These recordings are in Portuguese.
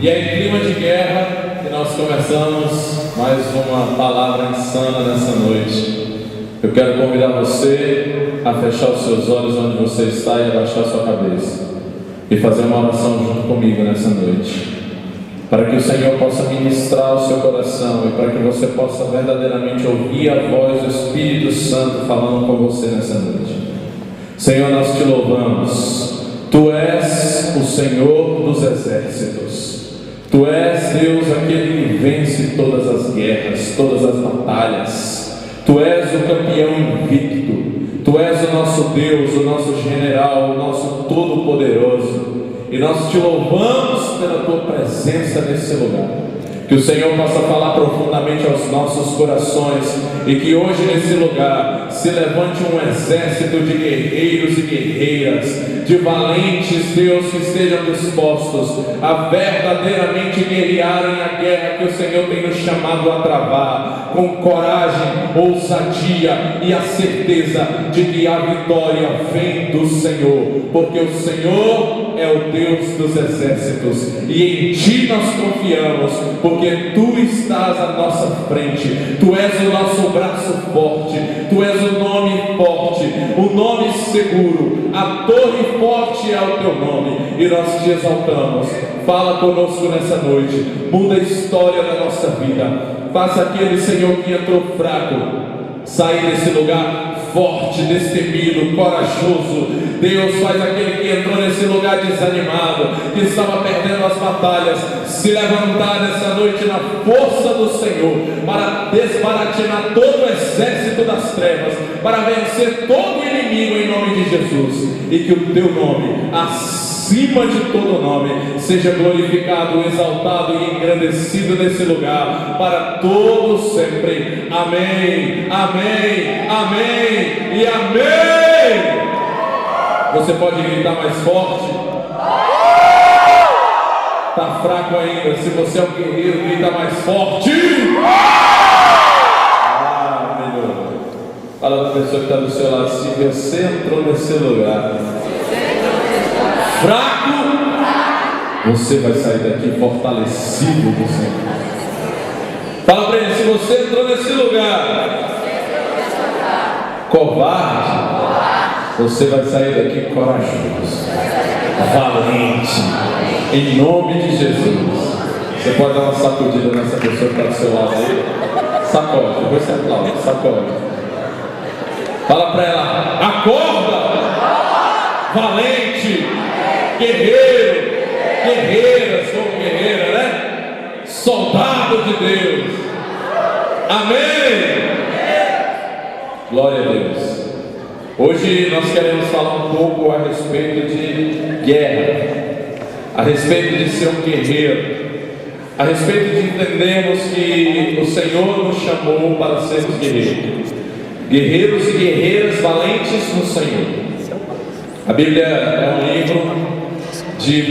E é em clima de guerra que nós começamos mais uma palavra insana nessa noite. Eu quero convidar você a fechar os seus olhos onde você está e abaixar sua cabeça e fazer uma oração junto comigo nessa noite, para que o Senhor possa ministrar o seu coração e para que você possa verdadeiramente ouvir a voz do Espírito Santo falando com você nessa noite. Senhor, nós te louvamos. Tu és o Senhor dos exércitos. Tu és, Deus, aquele que vence todas as guerras, todas as batalhas. Tu és o campeão invicto. Tu és o nosso Deus, o nosso general, o nosso todo-poderoso. E nós te louvamos pela tua presença nesse lugar. Que o Senhor possa falar profundamente aos nossos corações e que hoje nesse lugar se levante um exército de guerreiros e guerreiras, de valentes, Deus, que estejam dispostos a verdadeiramente guerrearem a guerra que o Senhor tem nos chamado a travar, com coragem, ousadia e a certeza de que a vitória vem do Senhor, porque o Senhor é o Deus dos exércitos e em Ti nós confiamos, porque Tu estás à nossa frente. Tu és o nosso braço forte, Tu és o nome forte, o nome seguro, a torre forte é o Teu nome e nós Te exaltamos. Fala conosco nessa noite, muda a história da nossa vida, faça aquele, Senhor, que entrou fraco sair desse lugar forte, destemido, corajoso. Deus, faz aquele que entrou nesse lugar desanimado, que estava perdendo as batalhas, se levantar nessa noite na força do Senhor, para desbaratinar todo o exército das trevas, para vencer todo o inimigo em nome de Jesus, e que o Teu nome, acima de todo nome, seja glorificado, exaltado e engrandecido nesse lugar, para todos sempre. Amém, amém, amém e amém. Você pode gritar mais forte? Está fraco ainda. Se você é um guerreiro, grita mais forte. Melhor. Fala para a pessoa que está do seu lado, se você entrou nesse lugar fraco, você vai sair daqui fortalecido do Senhor. Fala para ele, se você entrou nesse lugar covarde, você vai sair daqui corajoso, valente, em nome de Jesus. Você pode dar uma sacudida nessa pessoa que está do seu lado aí. Sacode, depois você aplaude, sacode. Fala para ela, acorda, valente, guerreiro, guerreira, sou guerreira, né? Soldado de Deus. Amém. Glória a Deus. Hoje nós queremos falar um pouco a respeito de guerra, a respeito de ser um guerreiro, a respeito de entendermos que o Senhor nos chamou para sermos guerreiros, guerreiros e guerreiras valentes no Senhor. A Bíblia é um livro de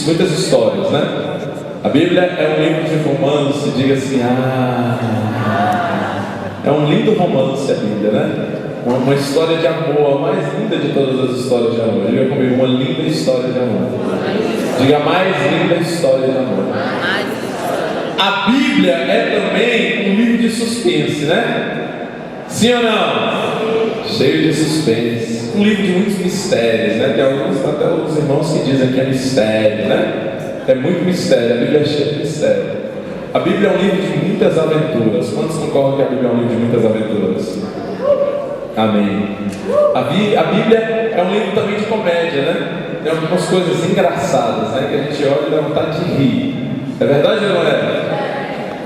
muitas histórias, né? A Bíblia é um livro de romance, diga assim, é um lindo romance a Bíblia, né? Uma história de amor, a mais linda de todas as histórias de amor. Diga comigo, uma linda história de amor. Diga, a mais linda história de amor. A Bíblia é também um livro de suspense, né? Sim ou não? Cheio de suspense. Um livro de muitos mistérios, né? Tem até alguns irmãos que dizem que é mistério, né? É muito mistério, a Bíblia é cheia de mistério. A Bíblia é um livro de muitas aventuras. Quantos concordam que a Bíblia é um livro de muitas aventuras? Amém. A Bíblia é um livro também de comédia, né? Tem algumas coisas engraçadas, né? Que a gente olha e dá vontade de rir. É verdade ou não é?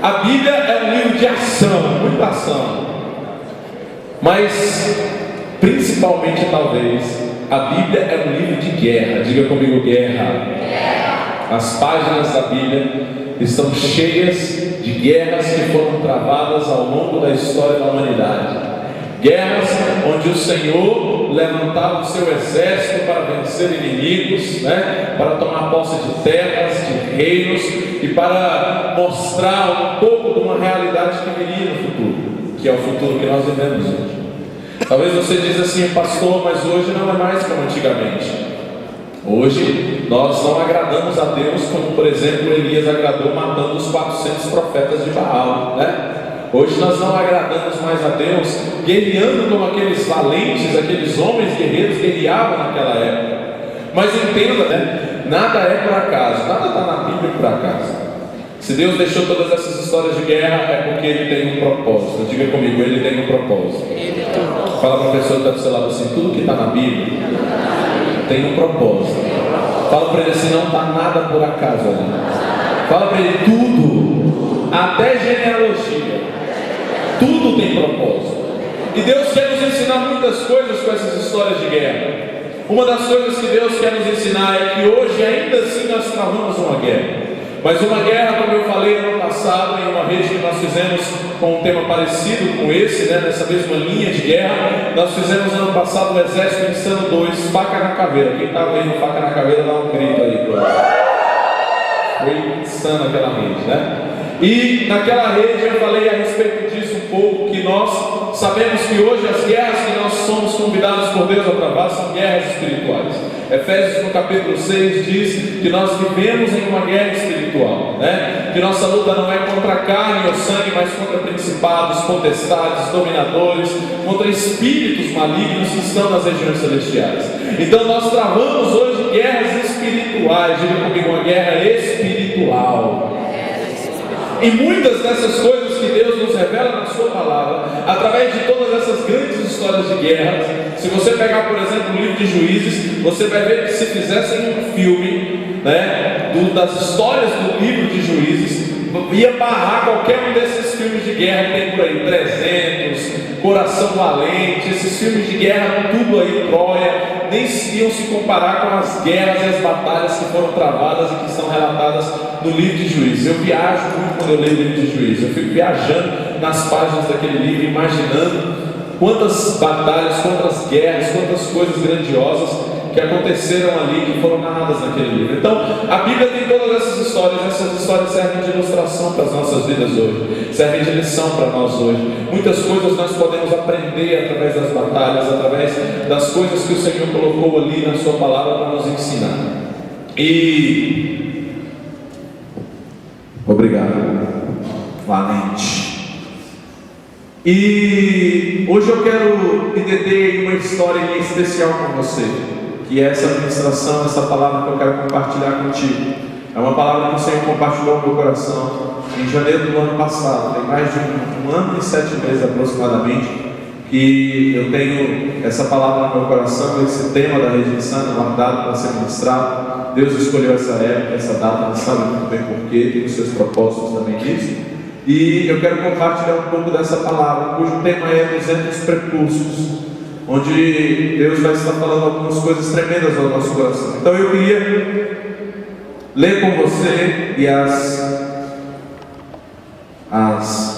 A Bíblia é um livro de ação, muita ação. Mas, principalmente talvez, a Bíblia é um livro de guerra. Diga comigo, guerra. As páginas da Bíblia estão cheias de guerras que foram travadas ao longo da história da humanidade. Guerras onde o Senhor levantava o seu exército para vencer inimigos, né? Para tomar posse de terras, de reinos e para mostrar um pouco de uma realidade que viria no futuro, que é o futuro que nós vivemos hoje. Talvez você diz assim, pastor, mas hoje não é mais como antigamente. Hoje nós não agradamos a Deus como, por exemplo, Elias agradou matando os 400 profetas de Baal, né? Hoje nós não agradamos mais a Deus guerreando como aqueles valentes, aqueles homens guerreiros guerreavam naquela época. Mas entenda, né? Nada é por acaso, nada está na Bíblia por acaso. Se Deus deixou todas essas histórias de guerra, é porque Ele tem um propósito. Diga comigo, Ele tem um propósito. Fala para a pessoa que está do seu lado assim: tudo que está na Bíblia tem um propósito. Fala para ele assim: não está nada por acaso ali. Fala para ele: tudo, até genealogia, tudo tem propósito. E Deus quer nos ensinar muitas coisas com essas histórias de guerra. Uma das coisas que Deus quer nos ensinar é que hoje ainda assim nós travamos uma guerra. Mas uma guerra, como eu falei ano passado, em uma rede que nós fizemos com um tema parecido com esse, né, nessa mesma linha de guerra, nós fizemos ano passado o Exército Insano 2, Faca na Caveira. Quem estava aí no Faca na Caveira, dá um grito aí. Foi insano aquela rede, né? E naquela rede eu falei a respeito disso um pouco, que nós sabemos que hoje as guerras que nós somos convidados por Deus a travar são guerras espirituais. Efésios no capítulo 6 diz que nós vivemos em uma guerra espiritual, né? Que nossa luta não é contra a carne ou sangue, mas contra principados, potestades, dominadores, contra espíritos malignos que estão nas regiões celestiais. Então nós travamos hoje guerras espirituais. Diga comigo, uma guerra espiritual. E muitas dessas coisas que Deus nos revela na sua palavra, através de todas essas grandes histórias de guerra, se você pegar, por exemplo, o livro de Juízes, você vai ver que se fizessem um filme, né, das histórias do livro de Juízes, ia barrar qualquer um desses filmes de guerra que tem por aí, 300, Coração Valente, esses filmes de guerra, tudo aí, Troia, nem iam se comparar com as guerras e as batalhas que foram travadas e que são relatadas no livro de Juízes. Eu viajo muito quando eu leio o livro de Juízes, eu fico viajando nas páginas daquele livro, imaginando quantas batalhas, quantas guerras, quantas coisas grandiosas que aconteceram ali, que foram narradas naquele livro. Então, a Bíblia tem todas essas histórias servem de ilustração para as nossas vidas hoje, servem de lição para nós hoje. Muitas coisas nós podemos aprender através das batalhas, através das coisas que o Senhor colocou ali na sua palavra para nos ensinar. E obrigado, valente. E hoje eu quero me deter em uma história especial com você, que é essa ministração, essa palavra que eu quero compartilhar contigo. É uma palavra que o Senhor compartilhou no meu coração em janeiro do ano passado. Tem mais de um ano e 7 meses aproximadamente que eu tenho essa palavra no meu coração, esse tema da Rede Insana guardado para ser ministrado. Deus escolheu essa época, essa data, não sabe muito bem porquê, tem os seus propósitos também nisso. E eu quero compartilhar um pouco dessa palavra, cujo tema é 200 precursos, onde Deus vai estar falando algumas coisas tremendas ao nosso coração. Então eu queria ler com você, e as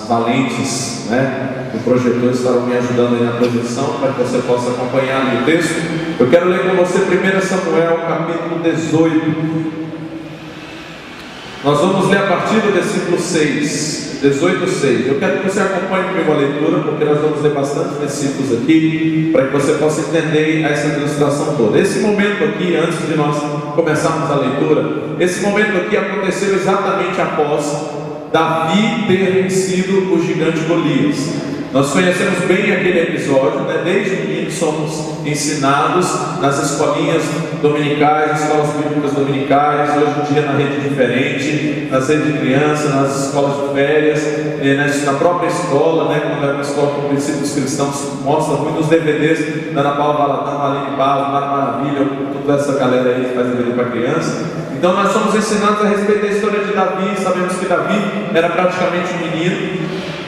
valentes, né, do projetor estarão me ajudando aí na projeção, para que você possa acompanhar ali o texto. Eu quero ler com você 1 Samuel capítulo 18. Nós vamos ler a partir do versículo 6, 18:6. Eu quero que você acompanhe comigo a leitura, porque nós vamos ler bastante versículos aqui, para que você possa entender essa ilustração toda. Esse momento aqui, antes de nós começarmos a leitura, esse momento aqui aconteceu exatamente após Davi ter vencido o gigante Golias. Nós conhecemos bem aquele episódio, né? Desde o início somos ensinados nas escolinhas dominicais, escolas bíblicas dominicais, hoje em dia na rede diferente, nas redes de criança, nas escolas de férias, na própria escola, né? Quando é uma escola com princípios cristãos, mostra muitos DVDs da Ana Paula Valadão, Aline Barros, Mara Maravilha, toda essa galera aí que faz DVD para criança. Então nós somos ensinados a respeito da história de Davi. Sabemos que Davi era praticamente um menino.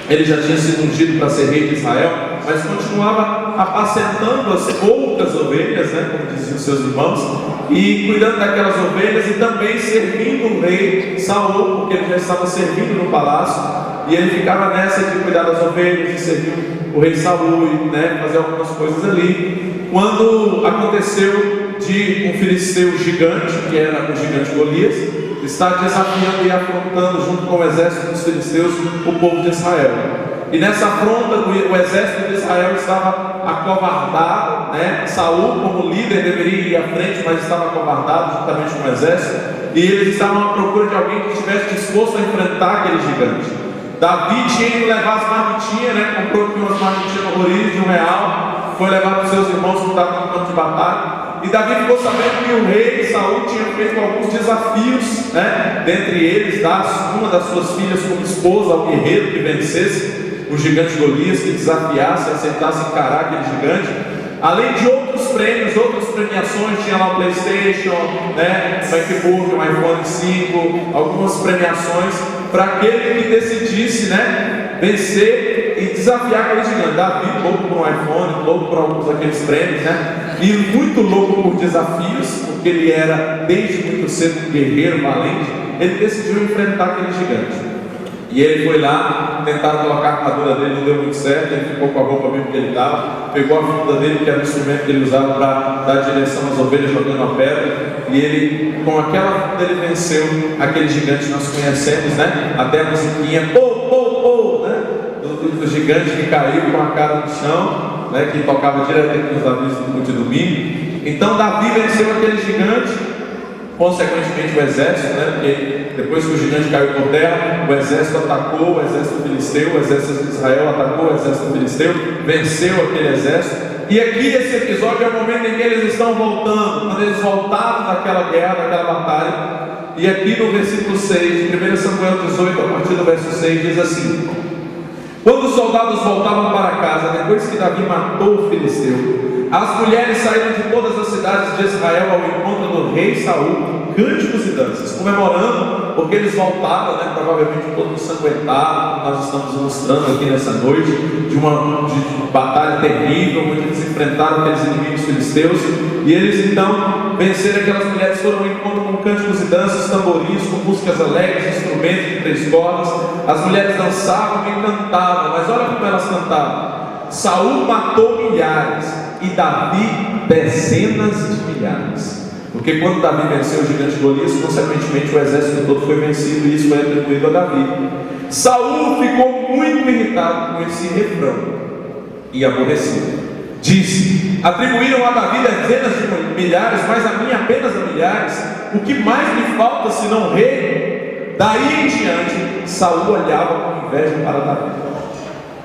Ele já tinha sido ungido para ser rei de Israel, mas continuava apacentando as poucas ovelhas, né, como diziam seus irmãos, e cuidando daquelas ovelhas e também servindo o rei Saul, porque ele já estava servindo no palácio, e ele ficava nessa de cuidar das ovelhas e servir o rei Saul, né, fazer algumas coisas ali. Quando aconteceu de um filisteu gigante, que era o gigante Golias, está desafiando e afrontando junto com o exército dos filisteus o povo de Israel. E nessa afronta, o exército de Israel estava acovardado, né? Saul, como líder, deveria ir à frente, mas estava acovardado juntamente com o exército. E eles estavam à procura de alguém que estivesse disposto a enfrentar aquele gigante. Davi tinha ido levar as marmitinhas, né? Comprou aqui umas marmitinhas no Roriz de R$1, foi levar para os seus irmãos que estavam no campo de batalha. E Davi ficou sabendo que o rei Saul tinha feito alguns desafios, né? Dentre eles, dar uma das suas filhas como esposa ao guerreiro que vencesse o gigante Golias, que desafiasse, aceitasse encarar aquele gigante. Além de outros prêmios, outras premiações, tinha lá o PlayStation, né? Um MacBook, um iPhone 5, algumas premiações para aquele que decidisse, né? Vencer e desafiar aquele gigante. Davi, louco por um iPhone, louco por alguns daqueles prêmios, né? E muito louco por desafios, porque ele era desde muito cedo um guerreiro valente. Ele decidiu enfrentar aquele gigante. E ele foi lá, tentaram colocar a armadura dele, não deu muito certo. Ele ficou com a roupa mesmo que ele estava, pegou a funda dele, que era o instrumento que ele usava para dar direção às ovelhas, jogando a pedra. E ele, com aquela funda, ele venceu aquele gigante que nós conhecemos, né? Até a musiquinha, né? Do gigante que caiu com a cara no chão, né? Que tocava direto aqui nos avisos do culto de domingo. Então Davi venceu aquele gigante, consequentemente o exército, né? Porque depois que o gigante caiu por terra, o exército atacou, o exército filisteu, o exército de Israel atacou o exército filisteu, venceu aquele exército. E aqui esse episódio é o momento em que eles estão voltando, quando eles voltaram daquela guerra, daquela batalha. E aqui no versículo 6, de 1 Samuel 18, a partir do verso 6, diz assim: quando os soldados voltavam para casa, depois que Davi matou o filisteu, as mulheres saíram de todas as cidades de Israel ao encontro do rei Saul, cânticos e danças, comemorando, porque eles voltaram, né, provavelmente todo ensanguentado, nós estamos mostrando aqui nessa noite, de uma batalha terrível, onde eles enfrentaram aqueles inimigos filisteus, e eles então venceram. Aquelas mulheres foram ao encontro com cânticos e danças, tamborins, com músicas alegres, instrumentos de 3 cordas. As mulheres dançavam e cantavam, mas olha como elas cantavam: Saul matou milhares e Davi dezenas de milhares. Porque quando Davi venceu o gigante Golias, consequentemente o exército todo foi vencido, e isso foi atribuído a Davi. Saul ficou muito irritado com esse refrão e aborrecido. Disse: atribuíram a Davi dezenas de milhares, mas a mim apenas a milhares. O que mais me falta senão rei? Daí em diante, Saul olhava com inveja para Davi.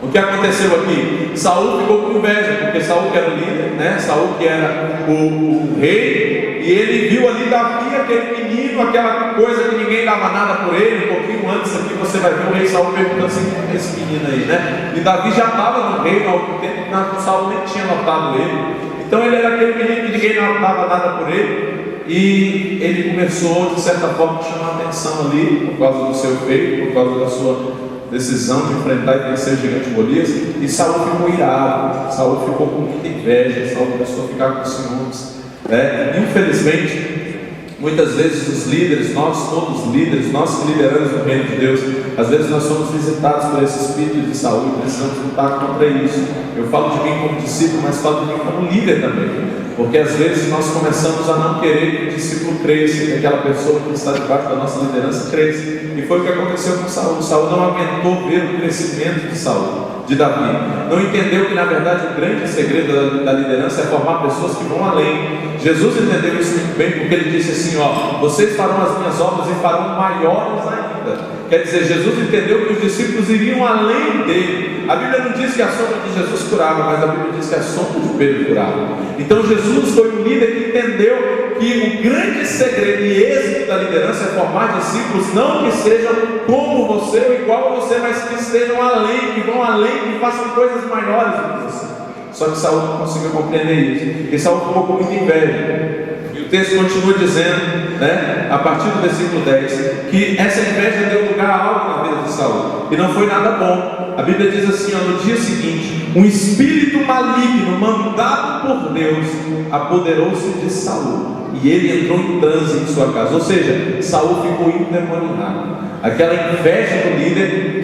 O que aconteceu aqui? Saul ficou com inveja, porque Saul que era o líder, né? Saul que era o rei, e ele viu ali Davi, aquele menino, aquela coisa que ninguém dava nada por ele. Um pouquinho antes aqui você vai ver o rei Saul perguntando assim: quem é esse menino aí, né? E Davi já estava no reino há algum tempo, Saul nem tinha notado ele. Então ele era aquele menino que ninguém dava nada por ele. E ele começou, de certa forma, a chamar a atenção ali, por causa do seu feito, por causa da sua decisão de enfrentar e vencer o gigante Golias. E Saul ficou irado, Saul ficou com muita inveja, Saul começou a ficar com ciúmes, né? Infelizmente, muitas vezes os líderes, nós todos líderes, nós que lideramos o reino de Deus, às vezes nós somos visitados por esse espírito de Saul e precisamos lutar contra isso. Eu falo de mim como discípulo, mas falo de mim como líder também, porque às vezes nós começamos a não querer que o discípulo cresça, que aquela pessoa que está debaixo da nossa liderança cresça. E foi o que aconteceu com Saul. Saul não aguentou ver o crescimento de Davi. Não entendeu que na verdade o grande segredo da liderança é formar pessoas que vão além. Jesus entendeu isso muito bem, porque ele disse assim: ó, vocês farão as minhas obras e farão maiores ainda. Quer dizer, Jesus entendeu que os discípulos iriam além dele. A Bíblia não diz que a sombra de Jesus curava, mas a Bíblia diz que a sombra de Pedro curava. Então Jesus foi um líder que entendeu que o grande segredo e êxito da liderança é formar discípulos, não que sejam como você ou igual a você, mas que estejam além, que vão além, que façam coisas maiores do que você. Só que Saul não conseguiu compreender isso, e Saul ficou com muita inveja. E o texto continua dizendo, né, a partir do versículo 10, que essa inveja deu lugar a algo na vida de Saul, e não foi nada bom. A Bíblia diz assim, ó, no dia seguinte, um espírito maligno mandado por Deus apoderou-se de Saul, e ele entrou em transe em sua casa. Ou seja, Saul ficou endemoniado. Aquela inveja do líder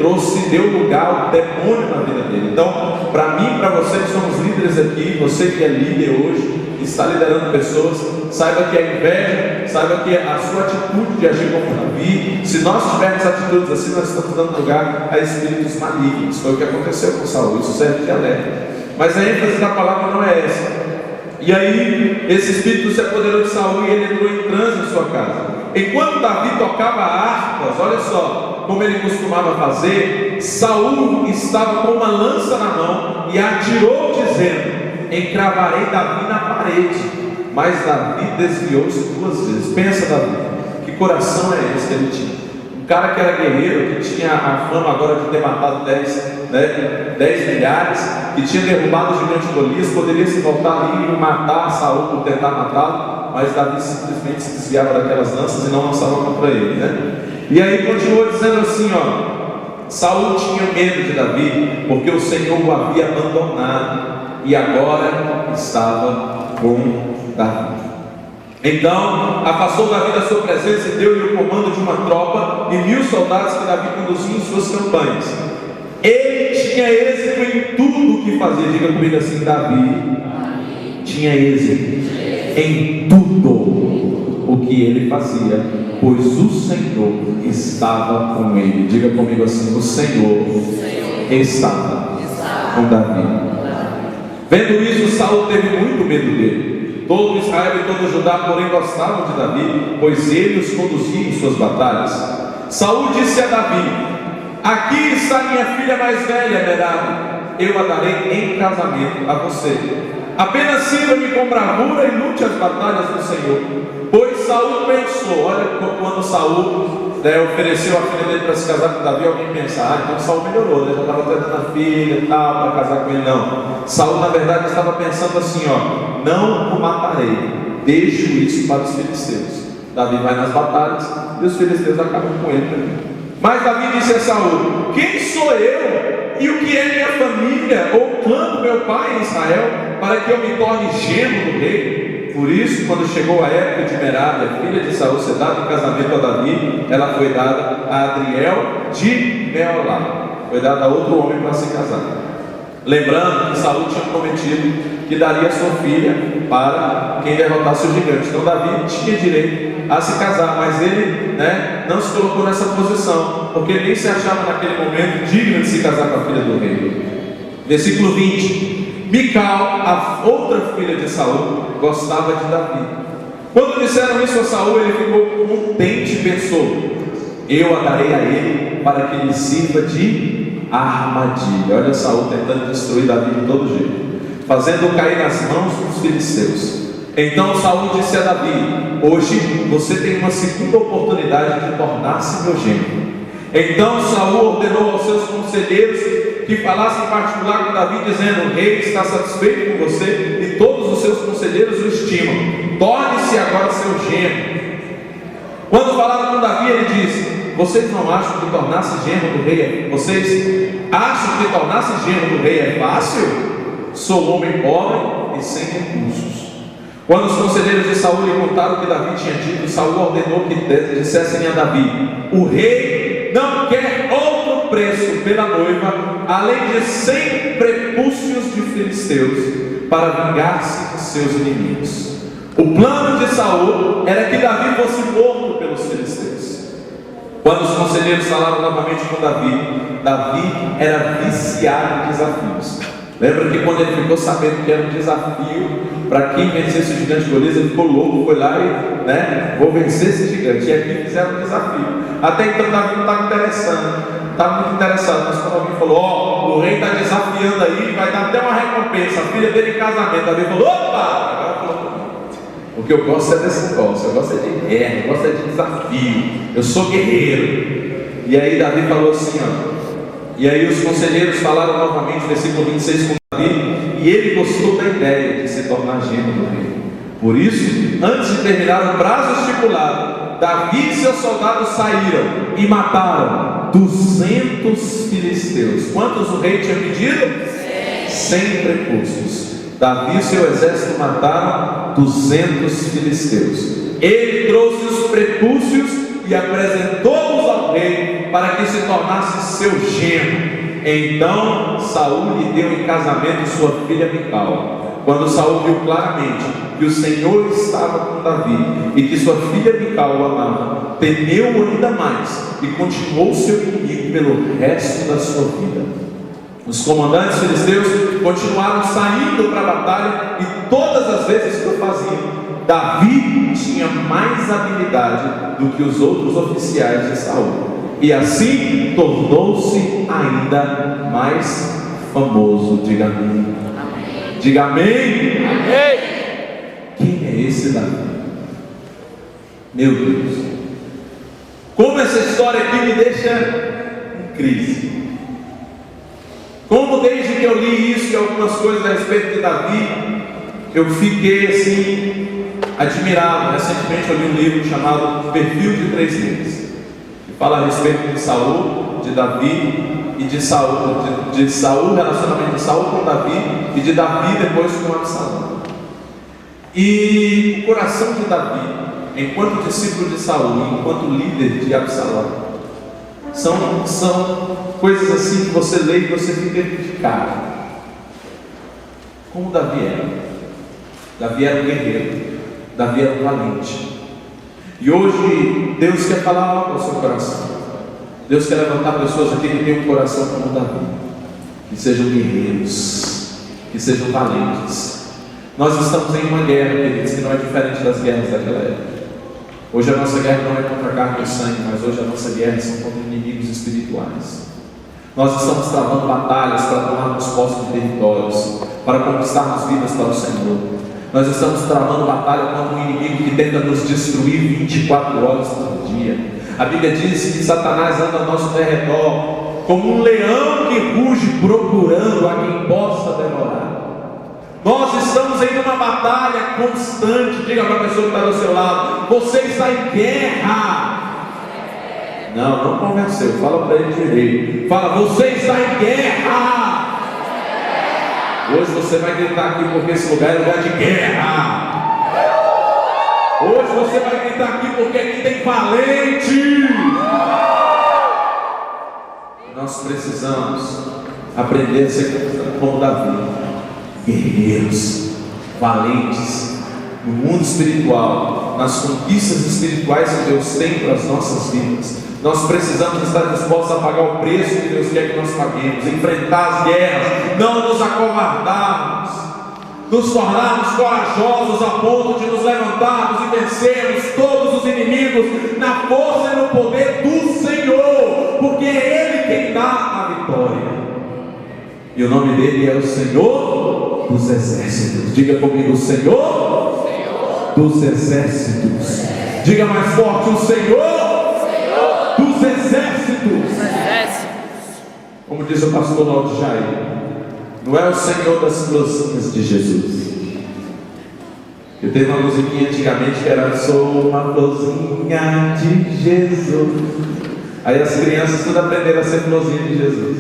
deu lugar ao demônio na vida dele. Então, para mim e para você que somos líderes aqui, você que é líder hoje, está liderando pessoas, saiba que a inveja, saiba que a sua atitude de agir como Davi, se nós tivermos atitudes assim, nós estamos dando lugar a espíritos malignos. Foi o que aconteceu com Saul, isso serve de alerta. Mas a ênfase da palavra não é essa. E aí, esse espírito se apoderou de Saul e ele entrou em transe em sua casa. Enquanto Davi tocava harpas, olha só como ele costumava fazer, Saul estava com uma lança na mão e atirou, dizendo: encravarei Davi na parede. Mas Davi desviou-se 2 vezes. Pensa, Davi, que coração é esse que ele tinha? Um cara que era guerreiro, que tinha a fama agora de ter matado 10 milhares, que tinha derrubado o gigante Golias, poderia se voltar ali e matar Saul por tentar matá-lo, mas Davi simplesmente se desviava daquelas lanças e não lançava contra ele, E aí continuou dizendo assim, Saul tinha medo de Davi, porque o Senhor o havia abandonado, e agora estava com Davi. Então afastou Davi da sua presença e deu-lhe o comando de uma tropa e 1000 soldados que Davi conduzia em suas campanhas. Ele tinha êxito em tudo o que fazia. Diga comigo assim: Davi tinha êxito em tudo o que ele fazia, pois o Senhor estava com ele. Diga comigo assim: o Senhor estava com Davi. Vendo isso, Saul teve muito medo dele. Todo Israel e todo Judá, porém, gostavam de Davi, pois ele os conduzia em suas batalhas. Saul disse a Davi: aqui está minha filha mais velha, Merab, eu a darei em casamento a você. Apenas sirva-me com bravura e lute as batalhas do Senhor. Pois Saul pensou, olha, quando Saul ofereceu a filha dele para se casar com Davi, alguém pensa: então Saul melhorou, já estava tentando a filha e tal, para casar com ele. Não, Saul na verdade estava pensando assim, não o matarei, deixo isso para os filisteus. Davi vai nas batalhas e os filisteus acabam com ele. Mas Davi disse a Saul: quem sou eu e o que é minha família ou o clã do meu pai em Israel, para que eu me torne genro do rei? Por isso, quando chegou a época de Merab, a filha de Saul, ser dada em casamento a Davi, ela foi dada a Adriel de Meolá. Foi dada a outro homem para se casar. Lembrando que Saul tinha prometido que daria sua filha para quem derrotasse o gigante. Então Davi tinha direito a se casar, mas ele não se colocou nessa posição, porque ele nem se achava naquele momento digno de se casar com a filha do rei. Versículo 20. Mical, a outra filha de Saul, gostava de Davi. Quando disseram isso a Saul, ele ficou contente e pensou: eu a darei a ele para que lhe sirva de armadilha. Olha Saul tentando destruir Davi de todo jeito, fazendo-o cair nas mãos dos filisteus. Então Saul disse a Davi: hoje você tem uma segunda oportunidade de tornar-se meu genro. Então Saul ordenou aos seus conselheiros que falassem em particular com Davi, dizendo: o rei está satisfeito com você e todos os seus conselheiros o estimam. Torne-se agora seu genro. Quando falaram com Davi, ele disse: vocês não acham que tornar-se genro do rei Vocês acham que tornar-se genro do rei é fácil? Sou homem pobre e sem recursos. Quando os conselheiros de Saul lhe contaram o que Davi tinha dito, Saul ordenou que dissessem a Davi: o rei não quer outro preço pela noiva, além de 100 prepúcios de filisteus, para vingar-se de seus inimigos. O plano de Saul era que Davi fosse morto pelos filisteus. Quando os conselheiros falaram novamente com Davi, Davi era viciado em desafios. Lembra que quando ele ficou sabendo que era um desafio para quem vencesse o gigante Golias, ele ficou louco, foi lá e vou vencer esse gigante. E aqui fizeram um desafio. Até então Davi não estava muito interessado, mas quando alguém falou: o rei está desafiando aí, vai dar até uma recompensa, a filha dele em casamento. Davi falou: opa! Agora falou: o que eu gosto é desse negócio, eu gosto é de guerra, eu gosto é de desafio, eu sou guerreiro. E aí Davi falou assim, e aí os conselheiros falaram novamente, versículo 26 com Davi, e ele gostou da ideia de se tornar genro do rei. Por isso, antes de terminar o prazo estipulado, Davi e seus soldados saíram e mataram 200 filisteus. Quantos o rei tinha pedido? 100 prepúcios. Davi e seu exército mataram 200 filisteus. Ele trouxe os prepúcios e apresentou-os ao rei para que se tornasse seu genro. Então Saul lhe deu em casamento sua filha Mical. quando Saul viu claramente que o Senhor estava com Davi e que sua filha Mical o amava, temeu ainda mais e continuou seu inimigo pelo resto da sua vida. Os comandantes filisteus continuaram saindo para a batalha e todas as vezes que o faziam, Davi tinha mais habilidade do que os outros oficiais de Saul, e assim tornou-se ainda mais famoso. Diga amém. Diga amém. Amém. Quem é esse Davi? Meu Deus, como essa história aqui me deixa em crise. Como desde que eu li isso e algumas coisas a respeito de Davi, eu fiquei assim, admirado. Recentemente eu li um livro chamado Perfil de 3 Reis, que fala a respeito de Saul, de Davi e de Saul, relacionamento de Saul com Davi e de Davi depois com Absalão. E o coração de Davi, enquanto discípulo de Saul, enquanto líder de Absalão, são coisas assim que você lê e você fica de cara. Como Davi era? Davi era um guerreiro, Davi era um valente. E hoje Deus quer falar algo ao seu coração. Deus quer levantar pessoas aqui que têm um coração como Davi, que sejam guerreiros, que sejam valentes. Nós estamos em uma guerra, queridos, que não é diferente das guerras daquela época. Hoje a nossa guerra não é contra carne e sangue, mas hoje a nossa guerra são contra inimigos espirituais. Nós estamos travando batalhas para tomarmos posse de territórios, para conquistarmos vidas para o Senhor. Nós estamos travando batalha contra um inimigo que tenta nos destruir 24 horas por dia. A Bíblia diz que Satanás anda ao nosso derredor como um leão que ruge procurando a quem possa devorar. Nós estamos em uma batalha constante. Diga para a pessoa que está do seu lado: você está em guerra. Não convenceu. Fala para ele direito. Fala: você está em guerra. Hoje você vai gritar aqui porque esse lugar é lugar de guerra. Hoje você vai gritar aqui porque aqui tem valente. Nós precisamos aprender a ser como Davi, guerreiros, valentes, no mundo espiritual, nas conquistas espirituais que Deus tem para as nossas vidas. Nós precisamos estar dispostos a pagar o preço que Deus quer que nós paguemos, enfrentar as guerras, não nos acovardarmos, nos tornarmos corajosos a ponto de nos levantarmos e vencermos todos os inimigos na força e no poder do Senhor, porque é Ele quem dá a vitória. E o nome dele é o Senhor dos Exércitos. Diga comigo: o Senhor dos Exércitos. Diga mais forte: o Senhor dos Exércitos. Como diz o pastor Laudo Jair, não é o Senhor das florzinhas de Jesus. Eu teve uma musiquinha antigamente que era: sou uma florzinha de Jesus. Aí as crianças tudo aprenderam a ser florzinha de Jesus.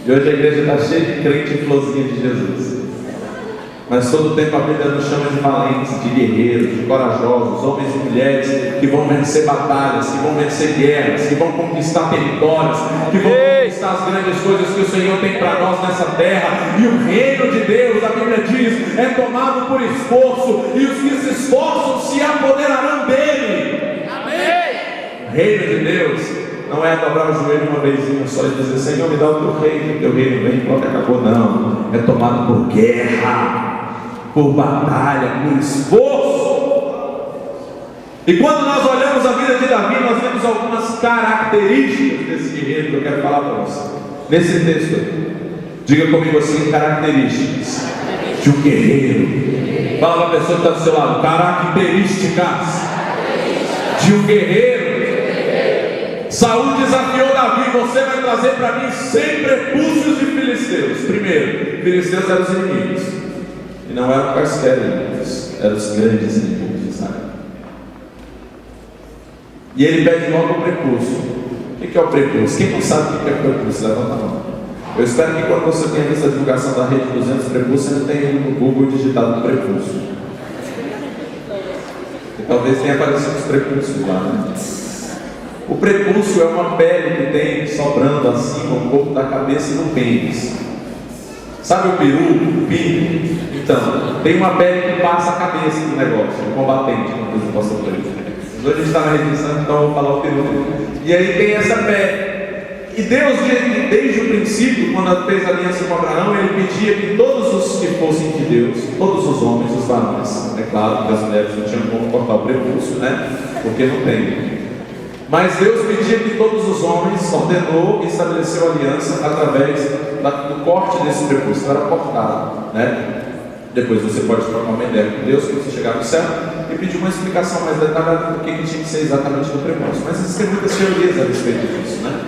E hoje a igreja está cheia de crente e florzinha de Jesus. Mas todo o tempo a Bíblia nos chama de valentes, de guerreiros, de corajosos, homens e mulheres que vão vencer batalhas, que vão vencer guerras, que vão conquistar territórios, que vão conquistar as grandes coisas que o Senhor tem para nós nessa terra. E o reino de Deus, a Bíblia diz, é tomado por esforço, e os que se esforçam se apoderarão dele. Amém. O reino de Deus não é dobrar o joelho uma vezinha só e dizer: Senhor, me dá o teu reino vem, pronto, acabou. Não, é tomado por guerra, por batalha, por esforço. E quando nós olhamos a vida de Davi, nós vemos algumas características desse guerreiro que eu quero falar para você nesse texto aqui. Diga comigo assim: características de um guerreiro. Fala para a pessoa que está do seu lado: características de um guerreiro. Saul desafiou Davi: você vai trazer para mim 100 prepúcios de filisteus. Primeiro, filisteus eram os inimigos, e não eram quaisquer inimigos, eram os grandes inimigos de Israel. E ele pede logo o prepúcio. O que é o prepúcio? Quem não sabe o que é o prepúcio? Levanta a mão. Eu espero que quando você tenha visto a divulgação da rede 200 prepúcios, você não tenha ido no Google e digitado prepúcio. E talvez tenha aparecido os prepúcios lá, né? O prepúcio é uma pele que tem sobrando acima, um pouco da cabeça e no pênis. Sabe o peru, o pinto? Então, tem uma pele que passa a cabeça do negócio, o combatente, como diz o pastor Pedro. Hoje a gente está na redenção, então eu vou falar o peru. E aí tem essa pele. E Deus, desde o princípio, quando fez a aliança com Abraão, Ele pedia que todos os que fossem de Deus, todos os homens, os varões, é claro que as mulheres não tinham como cortar o prepúcio, né? Porque não tem. Mas Deus pedia que todos os homens ordenou e estabeleceu aliança através do corte desse prepúcio, era cortado, né? Depois você pode trocar uma ideia com Deus quando você chegar no céu e pedir uma explicação mais detalhada do que tinha que ser exatamente do prepúcio. Mas existem muitas teorias a respeito disso, né?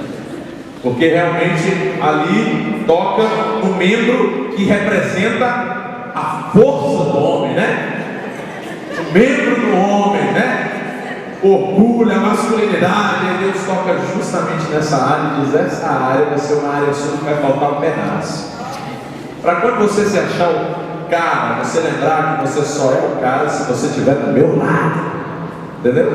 Porque realmente ali toca no membro que representa a força do homem, né? O membro do homem, né? O orgulho, a masculinidade. E Deus toca justamente nessa área e diz: essa área vai ser uma área sua que vai faltar um pedaço. Para quando você se achar o cara, você lembrar que você só é o cara se você estiver do meu lado. Entendeu?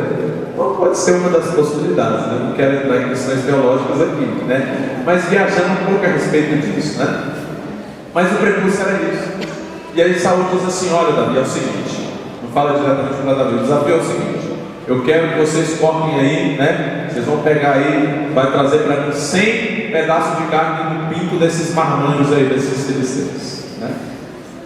Então pode ser uma das possibilidades, né? Não quero entrar em questões teológicas aqui, né? Mas viajando um pouco a respeito disso, né? Mas o prepúcio era isso. E aí Saul diz assim: olha, Davi, é o seguinte, não fala diretamente para Davi, o desafio é o seguinte: eu quero que vocês cortem aí, né? Vocês vão pegar aí, vai trazer para mim 100 pedaços de carne do pinto desses marmanjos aí, desses filisteus, né?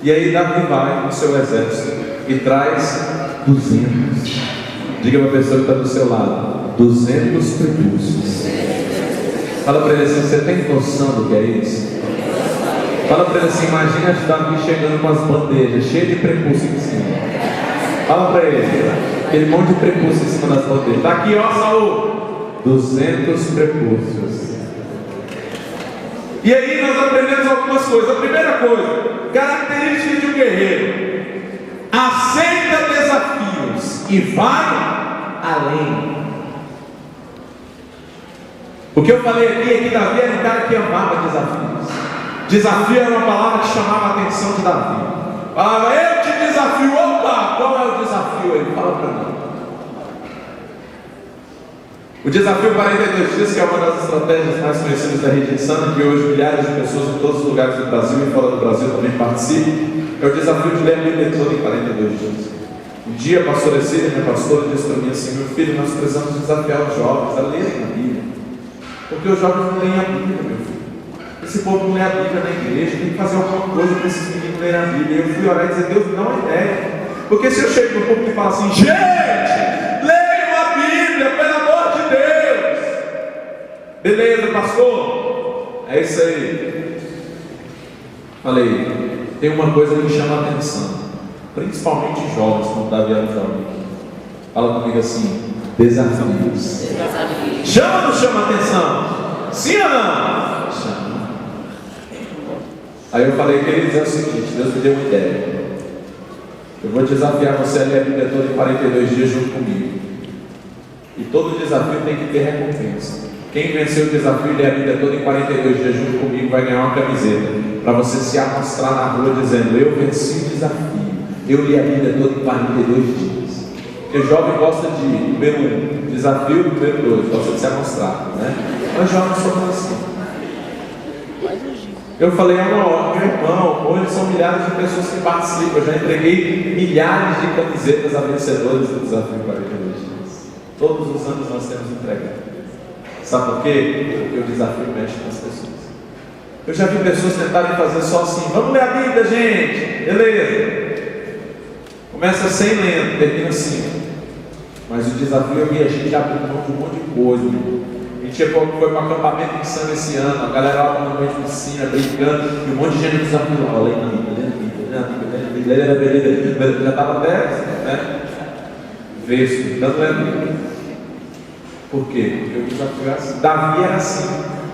E aí Davi vai com o seu exército e traz 200. Diga para a pessoa que está do seu lado: 200 prepúcios. Fala para ele assim: você tem noção do que é isso? Fala para ele assim: imagina Davi chegando com as bandejas cheias de prepúcio em cima. Fala para ele: aquele monte de prepúcio em cima das bandejas. Está aqui, ó, Saul, 200 prepúcios. E aí nós aprendemos algumas coisas. A primeira coisa, característica de um guerreiro: aceita desafios e vai além. O que eu falei aqui é que Davi era um cara que amava desafios. Desafio era uma palavra que chamava a atenção de Davi. Falava: eu te desafio. Opa, qual é o desafio? Ele fala para mim. O desafio 42 dias, que é uma das estratégias mais conhecidas da Rede Insana, que hoje milhares de pessoas em todos os lugares do Brasil e fora do Brasil também participam, é o desafio de ler a Bíblia toda em 42 dias. Um dia a pastora Cília, minha pastora, disse para mim assim: meu filho, nós precisamos desafiar os jovens a lerem a Bíblia, porque os jovens não leem a Bíblia, meu filho. Esse povo não lê a Bíblia na igreja, tem que fazer alguma coisa para esses meninos lerem a Bíblia. E eu fui orar e dizer: Deus, me dá uma ideia. Porque se eu chego no público e falo assim: gente, leiam a Bíblia, pelo amor de Deus. Beleza, pastor? É isso aí. Falei: tem uma coisa que me chama a atenção, principalmente jovens, como Davi era jovem. Fala comigo assim: desafios. Chama ou não chama a atenção? Sim ou não? Chama. Aí eu falei: queridos, é o seguinte, Deus me deu uma ideia. Eu vou desafiar você a ler a Bíblia toda em 42 dias junto comigo. E todo desafio tem que ter recompensa. Quem venceu o desafio e ler a Bíblia toda em 42 dias junto comigo vai ganhar uma camiseta para você se amostrar na rua dizendo: eu venci o desafio, eu li a Bíblia toda em 42 dias. Porque o jovem gosta de, número 1, desafio, número 2, gosta de se amostrar, né? Mas jovens somos assim. Eu falei: meu irmão, hoje são milhares de pessoas que participam. Eu já entreguei milhares de camisetas a vencedores do desafio 42 dias. Todos os anos nós temos entregado. Sabe por quê? Porque o desafio mexe com as pessoas. Eu já vi pessoas tentarem fazer só assim: vamos ler a Bíblia, gente, beleza. Começa sem lendo, termina assim. Mas o desafio é que a gente abre mão de um monte de coisa. A gente foi para um acampamento em Insana esse ano, a galera lá no meio de piscina, brincando, e um monte de gente desafiou: ó, lendo a Bíblia, já estava até, né? Vesgo, dando lendo a Bíblia. Por quê? Porque o desafio é assim. Davi era assim,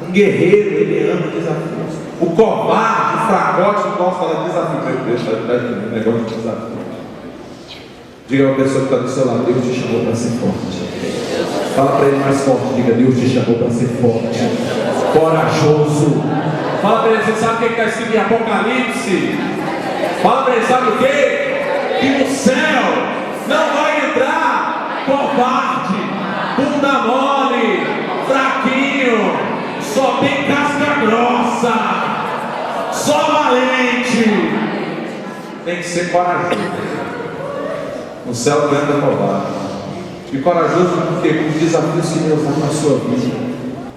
um guerreiro, ele ama desafios. O covarde, o fracote, não gosta de desafio. Meu Deus, está negócio de desafio. Diga a pessoa que está do seu lado: Deus te chamou para ser forte. Fala para ele mais forte, diga: Deus te chamou para ser forte, corajoso. Fala para ele: você sabe o que está escrito em Apocalipse? Fala para ele: sabe o que? Que no céu não vai entrar covarde, bunda mole, fraquinho, só tem casca grossa, Só valente tem que ser corajoso. O céu não anda roubado. E corajoso porque os desafios que Deus dá na sua vida.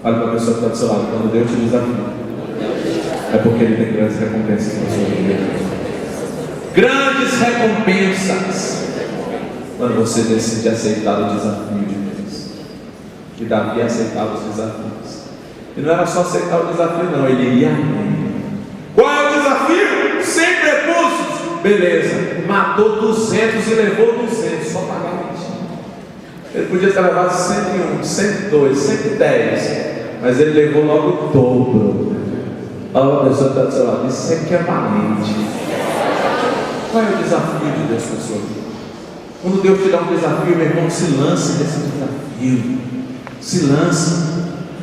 Olha para a pessoa que está do seu lado. Quando Deus te desafia, é porque Ele tem grandes recompensas na sua vida. Grandes recompensas. Quando você decide aceitar o desafio de Deus. E Davi aceitava os desafios. E não era só aceitar o desafio, não. Ele ia além. Qual é o desafio? Sem prepúcios. Beleza. Matou 200 e levou 200. Só pagar 20. Ele podia ter levado 101, 102, 110. Mas ele levou logo o dobro. Olha a pessoa que está do seu lado. Isso aqui é valente. Qual é o desafio de Deus para a sua vida? Quando Deus te dá um desafio, meu irmão, se lance nesse desafio. Se lance.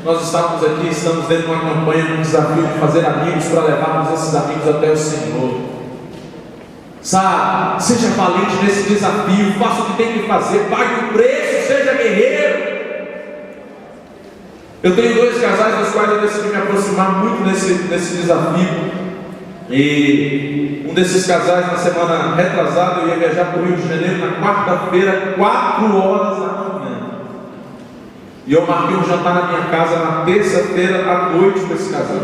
Nós estamos dentro de uma campanha, um desafio de fazer amigos para levarmos esses amigos até o Senhor. Sabe? Seja valente nesse desafio, faça o que tem que fazer, pague o preço, seja guerreiro. Eu tenho 2 casais dos quais eu decidi me aproximar muito nesse desafio. E um desses casais, na semana retrasada, eu ia viajar para o Rio de Janeiro na quarta-feira, 4 horas da manhã. E eu marquei um jantar na minha casa na terça-feira à noite com esse casal.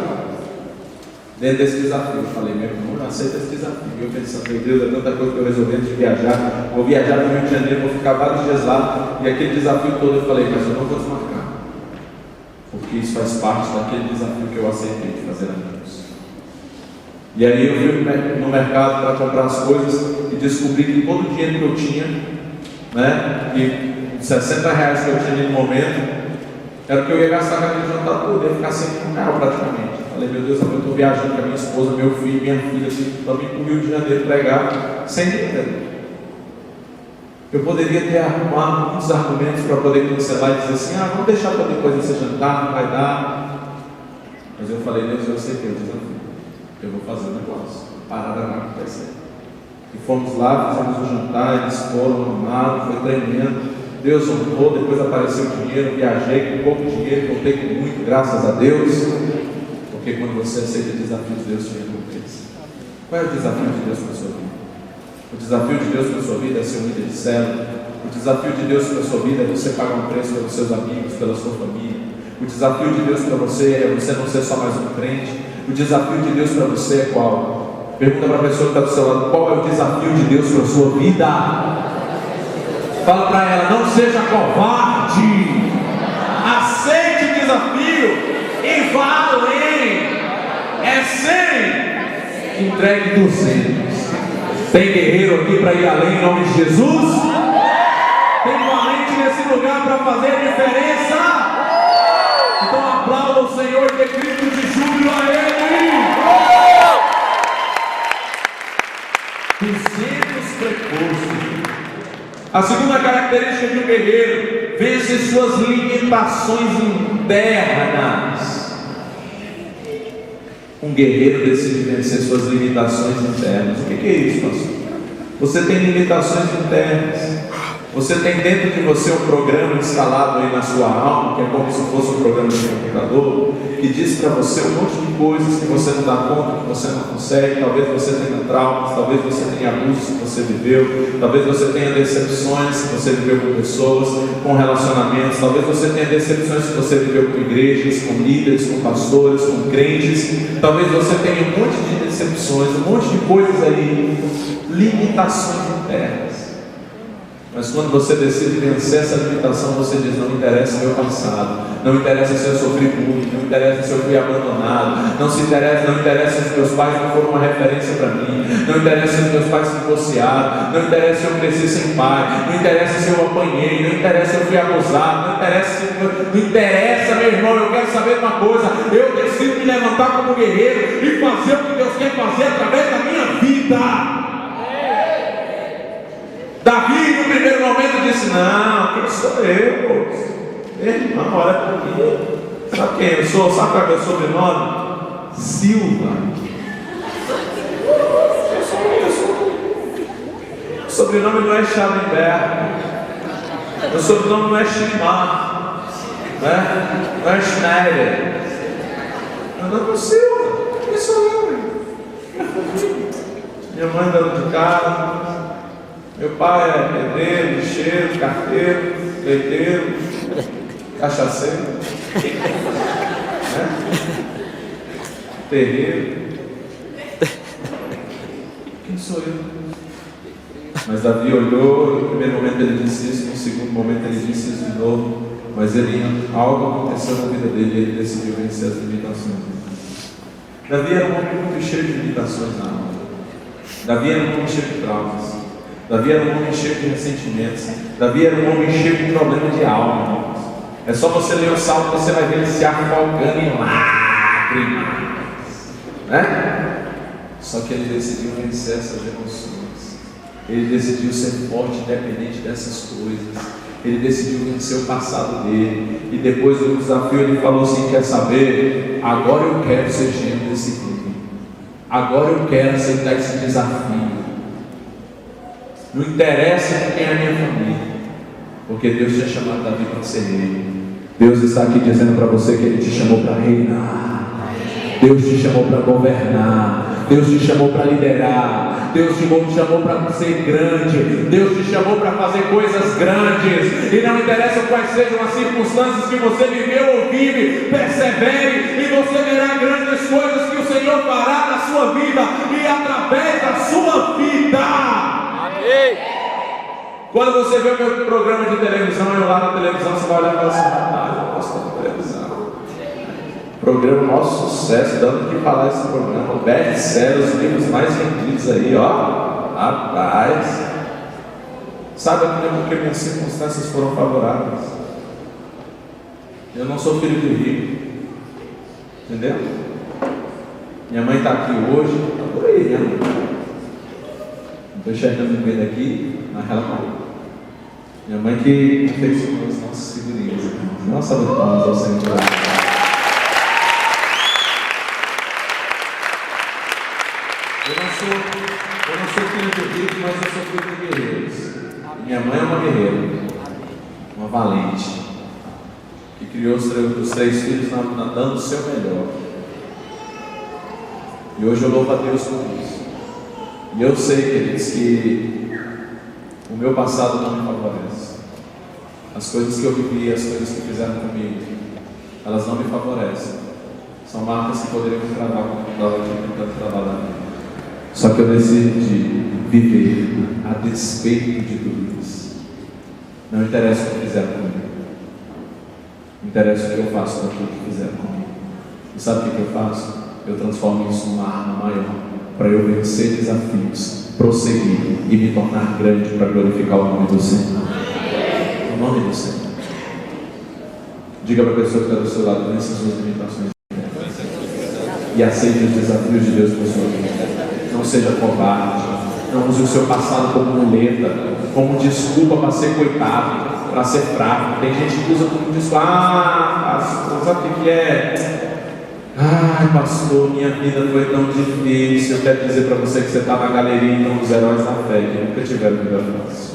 Dentro desse desafio, eu falei, meu irmão, não aceita esse desafio. Eu pensando, meu Deus, é tanta coisa que eu resolvi antes de viajar. Vou viajar para o Rio de Janeiro, vou ficar vários dias lá. E aquele desafio todo eu falei, mas eu não vou desmarcar. Porque isso faz parte daquele desafio que eu aceitei de fazer amigos. E aí eu fui no mercado para comprar as coisas e descobri que todo o dinheiro que eu tinha, né, e R$60 que eu tinha no momento, era o que eu ia gastar naquele jantar todo, ia ficar sem R$1 praticamente. Falei, meu Deus, eu estou viajando com a minha esposa, meu filho e minha filha para vir para o Rio de Janeiro pregar sem dinheiro. Eu poderia ter arrumado muitos argumentos para poder cancelar e dizer assim, vamos deixar para depois desse jantar, não vai dar. Mas eu falei, Deus, eu sei que é o desafio. Eu vou fazer o negócio. Parada não acontecer. E fomos lá, fizemos o jantar, eles foram arrumados, foi tremendo. Deus honrou, depois apareceu o dinheiro, viajei com pouco dinheiro, voltei com muito, graças a Deus. Porque quando você aceita desafios, Deus te recompensa. Qual é o desafio de Deus para a sua vida? O desafio de Deus para a sua vida é ser um líder de célula. O desafio de Deus para a sua vida é você pagar um preço pelos seus amigos, pela sua família. O desafio de Deus para você é você não ser só mais um crente. O desafio de Deus para você é qual? Pergunta para a pessoa que está do seu lado, qual é o desafio de Deus para a sua vida? Fala para ela, não seja covarde. Aceite o desafio e vá além. É 100. Entregue 200. Tem guerreiro aqui para ir além em nome de Jesus? Tem valente nesse lugar para fazer a diferença? Então aplauda o Senhor e dê grito de júbilo a Ele. 200 prepúcios. A segunda característica de um guerreiro, vence suas limitações internas. Um guerreiro decide vencer suas limitações internas. O que é isso, pastor? Você tem limitações internas. Você tem dentro de você um programa instalado aí na sua alma, que é como se fosse um programa de computador, que diz para você um monte de coisas que você não dá conta, que você não consegue. Talvez você tenha traumas, talvez você tenha abusos que você viveu, talvez você tenha decepções que você viveu com pessoas, com relacionamentos, talvez você tenha decepções que você viveu com igrejas, com líderes, com pastores, com crentes. Talvez você tenha um monte de decepções, um monte de coisas aí, limitações internas. Mas quando você decide vencer essa limitação, você diz, não interessa o meu passado, não interessa se eu sofri bullying, não interessa se eu fui abandonado, não interessa se os meus pais não foram uma referência para mim, não interessa se os meus pais se divorciaram, não interessa se eu cresci sem pai, não interessa se eu apanhei, não interessa se eu fui abusado, não interessa, meu irmão, eu quero saber de uma coisa, eu decido me levantar como guerreiro e fazer o que Deus quer fazer através da minha vida. Davi no primeiro momento disse, não, quem sou eu? Irmão, olha para mim. Sabe quem eu sou? Sabe qual é o meu sobrenome? Silva. Meu sobrenome não é Schallenberg. Meu sobrenome não é Schimar, né? Não é Schneider. Meu nome é Silva. Quem sou eu? Minha mãe dando de casa. Meu pai é pedreiro, lixeiro, carteiro, leiteiro, cachaceiro, né? Terreiro. Quem sou eu? Mas Davi olhou, no primeiro momento ele disse isso, no segundo momento ele disse isso de novo, mas algo aconteceu na vida dele e ele decidiu vencer as limitações. Davi era um homem muito cheio de limitações na alma. Davi era um homem cheio de traumas. Davi era um homem cheio de ressentimentos. Davi era um homem cheio de problemas de alma. É só você ler o Salmo que você vai ver ele se afogando em lágrimas, né? Só que ele decidiu vencer essas emoções. Ele decidiu ser forte, independente dessas coisas. Ele decidiu vencer o passado dele. E depois do desafio ele falou assim: quer saber? Agora eu quero ser gêmeo desse filho. Agora eu quero aceitar esse desafio. Não interessa quem é a minha família, porque Deus tinha chamado Davi para ser rei. Deus está aqui dizendo para você que Ele te chamou para reinar. Deus te chamou para governar. Deus te chamou para liderar. Deus te chamou para ser grande. Deus te chamou para fazer coisas grandes. E não interessa quais sejam as circunstâncias que você viveu ou vive, persevere e você verá grandes coisas que o Senhor fará na sua vida e através da sua vida. Amém. Quando você vê o meu programa de televisão, eu lá na televisão, você vai olhar e falar assim: rapaz, eu posso estar na televisão. Programa maior sucesso, dando o que falar esse programa, best-seller, os livros mais vendidos aí, ó. Rapaz, sabe que não é porque minhas circunstâncias foram favoráveis. Eu não sou filho de rico, entendeu? Minha mãe está aqui hoje, está por aí, minha mãe. Não estou enxergando ninguém daqui, mas ela está. Minha mãe que confeccionou os nossos figurinhas. Nossa, palmas ao Senhor. Eu não sou filho de rico, mas eu sou filho de guerreiros. Minha mãe é uma guerreira, uma valente, que criou os três filhos dando o seu melhor. E hoje eu louvo a Deus por isso. E eu sei, queridos, que o meu passado não me favorece. As coisas que eu vivi, as coisas que fizeram comigo, elas não me favorecem. São marcas que poderiam me travar como estava aqui tentando travar da vida. Só que eu decidi viver a despeito de tudo isso. Não interessa o que fizeram comigo. Interessa o que eu faço daquilo que fizeram comigo. E sabe o que eu faço? Eu transformo isso numa arma maior, para eu vencer desafios, prosseguir e me tornar grande para glorificar o nome do Senhor. O nome do Senhor. Diga para a pessoa que está do seu lado: vence as suas limitações e aceite os desafios de Deus para a sua vida. Não seja covarde. Não use o seu passado como muleta, como desculpa para ser coitado, para ser fraco. Tem gente que usa como desculpa: pastor, sabe o que é? Ai, pastor, minha vida foi tão difícil. Eu quero dizer para você que você está na galeria então dos heróis da fé, que nunca tiveram vida fácil.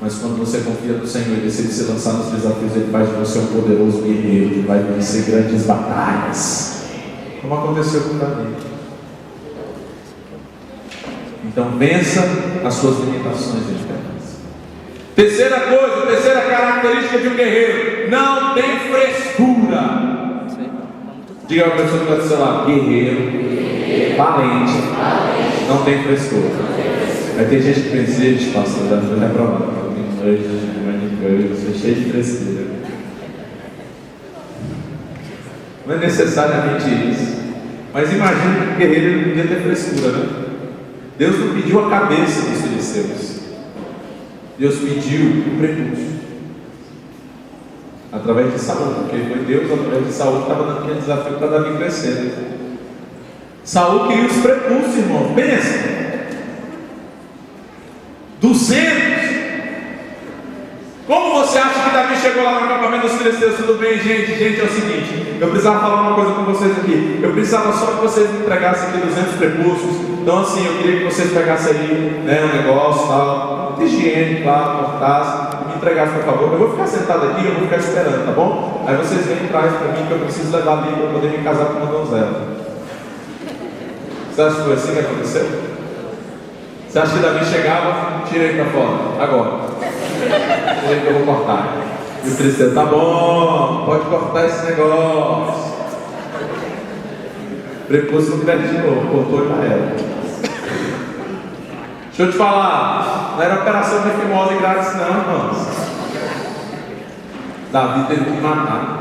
Mas quando você confia no Senhor e decide se lançar nos desafios, Ele faz de você um poderoso guerreiro que vai vencer grandes batalhas, como aconteceu com Davi. Então vença as suas limitações de esperança. Terceira coisa, terceira característica de um guerreiro: não tem frescura. Diga para a pessoa que está do seu lado: guerreiro, valente, não tem frescura. Aí tem gente que pensa: gente, pastor, já foi reprovado. Cheio de frescura. Não é necessariamente isso. Mas imagina que o guerreiro não podia ter frescura, né? Deus não pediu a cabeça dos filisteus. Deus pediu o prepúcio. Através de Saul, porque foi Deus, através de Saul, que estava dando aquele desafio para Davi crescer. Saul queria os prepúcios, irmão. Pensa. 200. Como você acha que Davi chegou lá no acampamento dos filisteus? Tudo bem, gente? Gente, é o seguinte: eu precisava falar uma coisa com vocês aqui. Eu precisava só que vocês me entregassem aqui 200 prepúcios. Então, assim, eu queria que vocês pegassem aí, né, um negócio, tal, de higiene, claro, cortassem, e me entregassem, por favor. Eu vou ficar sentado aqui, eu vou ficar esperando, tá bom? Aí vocês vêm e trazem para mim, que eu preciso levar ali para poder me casar com uma donzela. Você acha que foi assim que aconteceu? Você acha que Davi chegava, tira aí para fora, agora. Tira aí que eu vou cortar. E o cristiano, tá bom, pode cortar esse negócio. Prepôs no crédito de novo, cortou e já era. Deixa eu te falar, não era operação de fimose grátis não, irmãos. Davi teve que matar.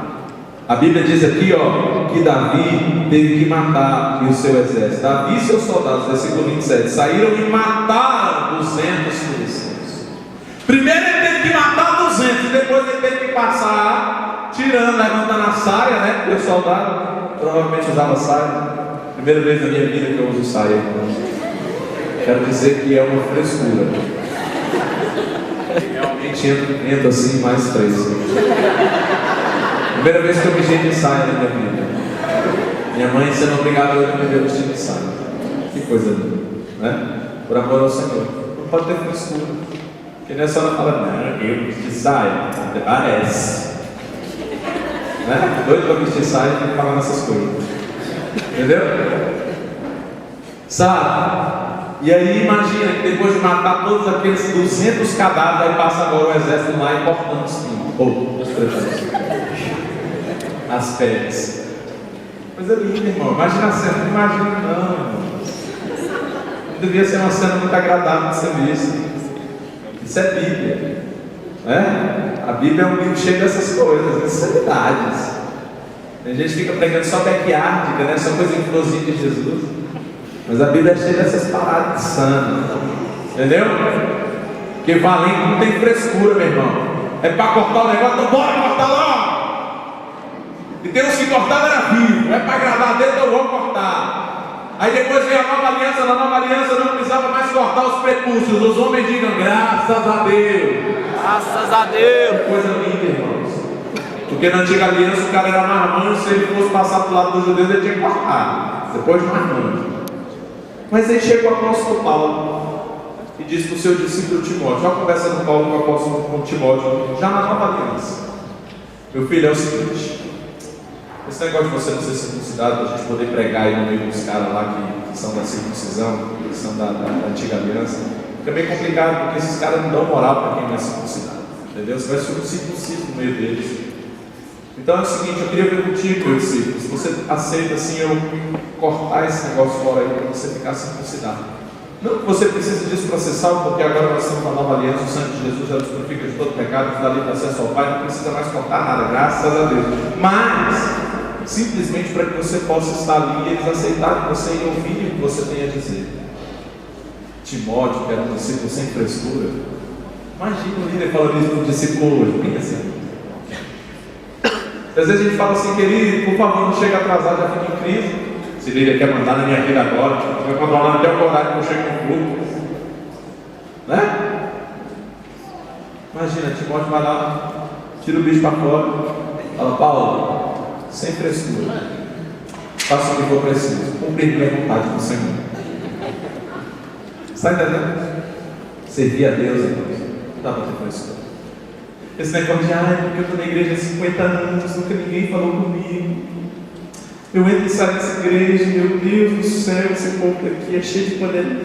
A Bíblia diz aqui, ó, que Davi teve que matar o seu exército. Davi e seus soldados, versículo 27, saíram e mataram 200 filisteus. Primeiro ele teve que matar 200, depois ele teve que passar tirando, levantando a saia, né? Porque o soldado provavelmente usava saia. Primeira vez na minha vida que eu uso saia. Quero dizer que é uma frescura. Realmente entra assim mais fresco. Primeira vez que eu me de saia na minha vida. Minha mãe sendo obrigada a me ver vestido de saia. Que coisa linda, né? Por amor ao Senhor. Não pode ter frescura. Porque nessa hora fala, não, eu vestir saia. Até parece. Né? Doido para vestir saia e falar nessas coisas. Entendeu? Sabe? E aí imagina que depois de matar todos aqueles 200 cadáveres, aí passa agora o exército lá e cortando os pintos. As peles. Coisa linda, irmão. Imagina a cena, não imagina não, irmão. Não devia ser uma cena muito agradável de ser vista. Isso é Bíblia. Né? A Bíblia é um livro cheio dessas coisas, dessas realidades. A gente fica pregando só backyard, né? Só coisa inclusiva de Jesus. Mas a Bíblia é cheia dessas paradas insanas. Entendeu? Porque valente não tem frescura, meu irmão. É para cortar o negócio, então bora cortar logo. E tem uns que cortavam era vivo. É para agradar a Deus, então vou cortar. Aí depois veio a nova aliança. Na nova aliança não precisava mais cortar os prepúcios. Os homens digam, graças a Deus. Graças a Deus. Coisa linda, irmãos. Porque na antiga aliança o cara era mais manso. Se ele fosse passar para o lado dos judeus, ele tinha que cortar. Depois mais manso. Mas aí chegou o apóstolo Paulo e disse para o seu discípulo Timóteo, já conversando Paulo com o apóstolo com Timóteo, já na nova aliança, meu filho, é o seguinte, esse negócio de você não ser circuncidado, para a gente poder pregar aí no meio dos caras lá que são da circuncisão, que são da antiga aliança, fica meio complicado, porque esses caras não dão moral para quem não é circuncidado, entendeu? Você vai ser um circunciso no meio deles. Então é o seguinte, eu queria ver contigo, meu discípulo, se você aceita assim eu cortar esse negócio fora aí para você ficar circuncidado. Não que você precise disso para ser salvo, porque agora nós estamos na nova aliança, o sangue de Jesus já nos purifica de todo pecado, nos dá livre acesso ao Pai, não precisa mais cortar nada, graças a Deus. Mas, simplesmente para que você possa estar ali e eles aceitarem você e ouvirem o que você tem a dizer. Timóteo, que era um discípulo sem frescura, imagina o líder falando isso para um discípulo hoje, pensa. Às vezes a gente fala assim, querido, por favor, não chega atrasado, já fica em crise. Se líder quer mandar na minha vida agora, vai controlar até o horário que eu chego no culto. Né? Imagina, Timóteo vai lá, tira o bicho para fora, fala, Paulo, sem frescura, faça o que for preciso, cumprir a vontade do Senhor. Está entendendo? Servir a Deus, irmãos, não dá para ter frescura. Esse negócio de, porque eu estou na igreja há 50 anos, nunca ninguém falou comigo. Eu entro e saio dessa igreja, meu Deus do céu, esse povo aqui é cheio de panela.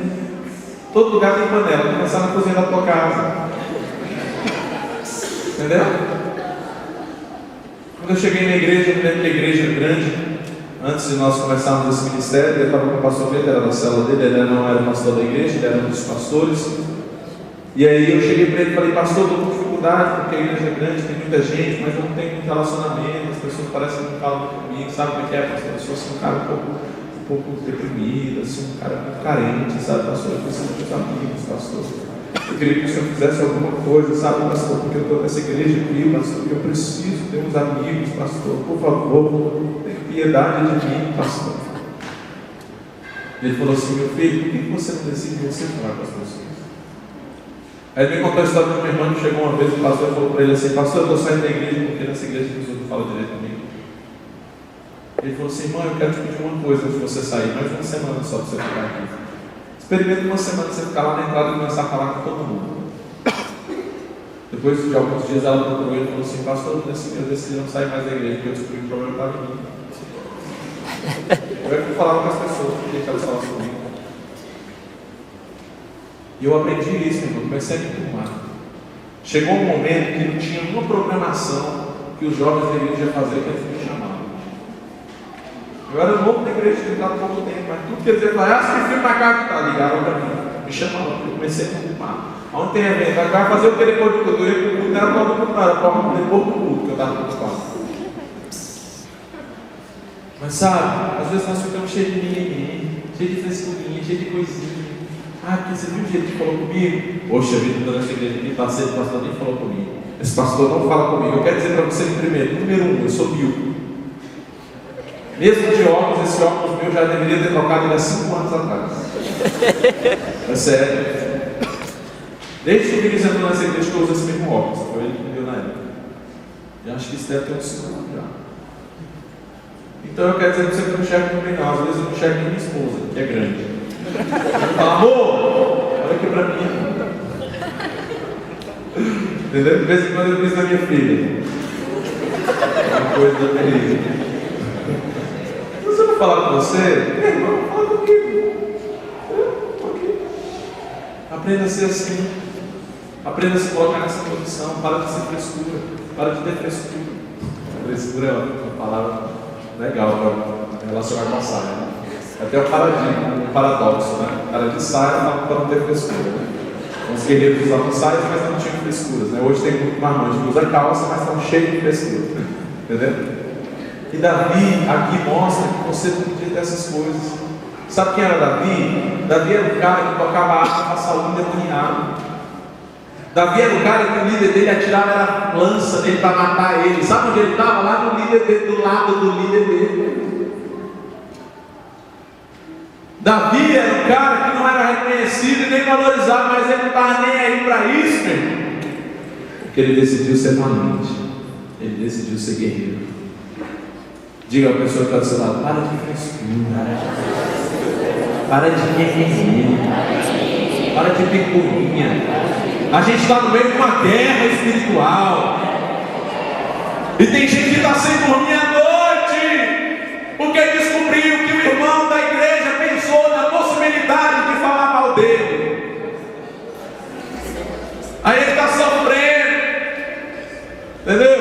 Todo lugar tem panela, começar na cozinha da tua casa. Entendeu? Quando eu cheguei na igreja, eu lembro que a igreja é grande. Antes de nós começarmos esse ministério, eu estava com o pastor Pedro, era da célula dele, ele não era pastor da igreja, ele era um dos pastores. E aí eu cheguei para ele e falei, pastor, estou com dificuldade, porque a igreja é grande, tem muita gente, mas eu não tenho muito relacionamento, as pessoas parecem que não falam muito comigo, sabe como é que é, pastor? Eu sou assim, um cara um pouco deprimido, assim, um cara muito carente, sabe, pastor? Eu preciso dos amigos, pastor. Eu queria que o senhor fizesse alguma coisa, sabe, pastor? Porque eu estou nessa igreja aqui, pastor, eu preciso ter uns amigos, pastor, por favor, tenha piedade de mim, pastor. Ele falou assim, meu filho, por que você não decide você falar com as pessoas? Aí ele me contou a história de uma irmã que chegou uma vez, o pastor falou para ele assim, pastor, eu estou saindo da igreja porque nessa igreja Jesus não fala direito comigo. Ele falou assim, irmão, eu quero te pedir uma coisa antes de você sair, mais uma semana só para você ficar aqui. Experimenta uma semana você ficar lá na entrada e começar a falar com todo mundo. Depois de alguns dias ela procurou ele e falou assim, pastor, eu decidi não sair mais da igreja, porque eu descobri que o problema estava em mim. Eu falava com as pessoas, porque elas falavam comigo. E eu aprendi isso, irmão. Comecei a me turmar. Chegou um momento que não tinha uma programação que os jovens da igreja fazer que eles me chamavam. Eu era novo na igreja, tinha dado pouco tempo, mas tudo que eles diziam, que filme na casa que está ligado para mim. Me chamavam, eu comecei a me turmar. Onde tem evento? Vai fazer o que depois do culto? Eu ia para o culto, não era para o culto, não, era para depois do culto que eu estava preocupado. Mas sabe, às vezes nós ficamos cheios de mimimi, cheios de frescurinha, cheios de coisinha. Porque você viu o jeito que falou comigo? Poxa vida, toda essa igreja aqui, o pastor nem falou comigo. Esse pastor não fala comigo. Eu quero dizer para você número 1, eu sou bio. Mesmo de óculos, esse óculos meu já deveria ter trocado há 5 anos atrás. É sério. Desde que o Vinícius entrou nessa igreja que eu uso esse mesmo óculos. Foi ele que me deu na época. Eu acho que isso deve ter uns 5 anos já. Então eu quero dizer para você que eu não enxergo também não. Às vezes eu não enxergo nem minha esposa, que é grande. Fala, amor, olha aqui para mim. Entendeu? De vez em quando eu fiz na minha filha. Uma coisa terrível. Se eu não falar com você, irmão, fala comigo. Aprenda a ser assim. Aprenda a se colocar nessa posição. Para de ser frescura. Para de ter frescura. Frescura é uma palavra legal para relacionar com a saia. Até o paradoxo, né? O cara de saia para não ter frescura. Né? Os guerreiros usavam saias, mas não tinham frescuras. Né? Hoje tem muito marmanjo que usa calça, mas estão cheios de frescura. Entendeu? E Davi aqui mostra que você não podia ter essas coisas. Sabe quem era Davi? Davi era o cara que tocava a arma para Saul endemoniado. Davi era o cara que o líder dele atirava a lança dele para matar ele. Sabe onde ele estava? Lá no líder dele, do lado do líder dele. Davi era um cara que não era reconhecido e nem valorizado, mas ele não estava nem aí para isso, meu irmão. Porque ele decidiu ser valente, ele decidiu ser guerreiro. Diga a pessoa que está do seu lado: para de frescura, para de guerreiro, para de picuinha. A gente está no meio de uma guerra espiritual, e tem gente que está sem dormir à noite, porque descobriu que o irmão da igreja pensou na possibilidade de falar mal dele. Aí ele está sofrendo, entendeu?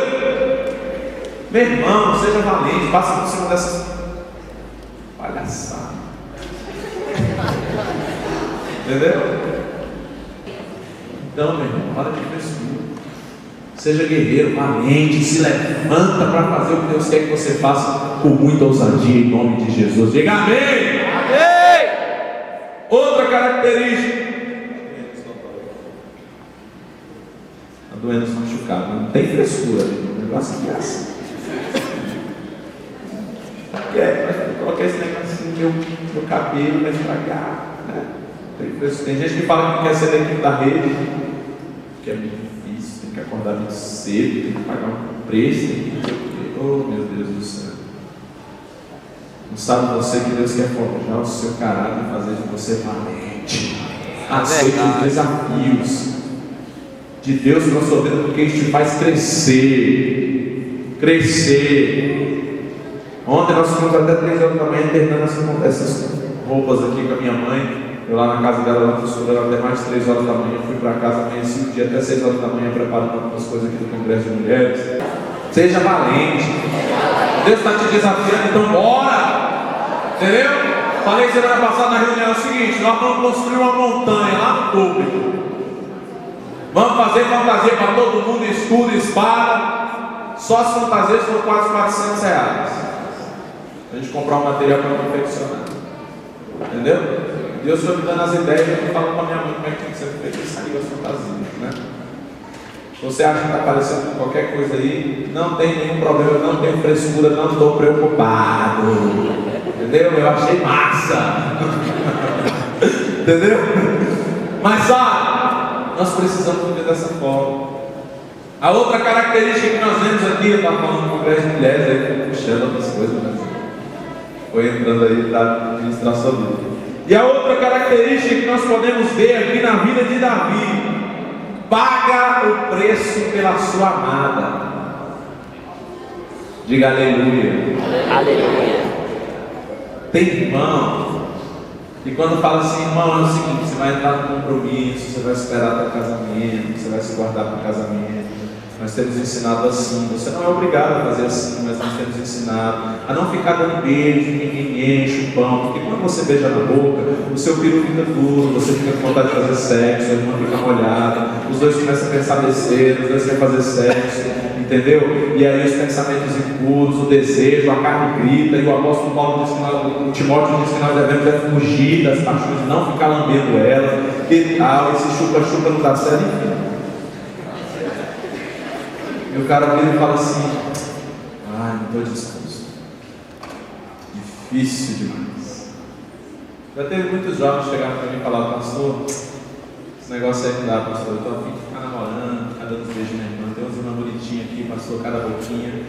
Meu irmão, seja valente, passa por cima dessas palhaçadas, entendeu? Então, meu irmão, para de frescura. Seja guerreiro, valente, se levanta para fazer o que Deus quer que você faça com muita ousadia em nome de Jesus. Diga amém! Amém! Outra característica. Está doendo esse machucado, não tem frescura, o negócio é assim. Colocar esse negócio no meu cabelo para estragar, né? Tem gente que fala que quer ser da equipe da rede, que é muito difícil, tem que acordar muito cedo, tem que pagar um preço, tem que... Oh, meu Deus do céu. Não sabe você que Deus quer forjar o seu caráter e fazer de você valente. Aceite os desafios de Deus na sua vida, porque isso te faz crescer. Ontem nós ficamos até 3 horas da manhã terminando essas roupas aqui com a minha mãe. Eu lá na casa dela, ela costurando até mais de 3 horas da manhã. Fui para casa, amanheci o dia até 6 horas da manhã, preparando algumas coisas aqui do Congresso de Mulheres. Seja valente. Deus está te desafiando, então bora! Entendeu? Falei semana passada na reunião o seguinte: nós vamos construir uma montanha lá no público. Vamos fazer fantasia para todo mundo, escudo, espada. Só as fantasias foram quase R$400. A gente comprar um material para confeccionar. Entendeu? Deus foi me dando as ideias, eu falo para minha mãe como é que tem que ser feito e saiu as fantasias, né? Você acha que está aparecendo qualquer coisa aí? Não tem nenhum problema, não tenho frescura, não estou preocupado. Entendeu? Eu achei massa. Entendeu? Mas sabe, nós precisamos viver dessa forma. A outra característica que nós vemos aqui, eu estava falando com o Congresso de Mulheres, aí puxando outras coisas, né? Foi entrando aí da administração dele. E a outra característica que nós podemos ver aqui na vida de Davi: paga o preço pela sua amada. Diga aleluia. Aleluia. Tem irmão, e quando fala assim, irmão, é o seguinte, você vai entrar no compromisso, você vai esperar até o casamento, você vai se guardar para o casamento. Nós temos ensinado assim, você não é obrigado a fazer assim, mas nós temos ensinado a não ficar dando beijo, ninguém chupão, porque quando você beija na boca, o seu peru fica duro, você fica com vontade de fazer sexo, a irmã fica molhada, os dois começam a pensar besteira, os dois querem fazer sexo, entendeu? E aí os pensamentos impuros, o desejo, a carne grita, e o apóstolo Paulo diz que o Timóteo diz que nós devemos fugir das paixões, não ficar lambendo ela, e tal, esse chupa-chupa não dá certo, enfim. E o cara vira e fala assim: ai, não estou disposto. Difícil demais. Já teve muitos jovens que chegaram para mim e falaram: pastor, esse negócio aí não dá, pastor. Eu estou a fim de ficar namorando, ficar dando beijo na irmã. Tem uns irmãos bonitinhos aqui, pastor, cada boquinha.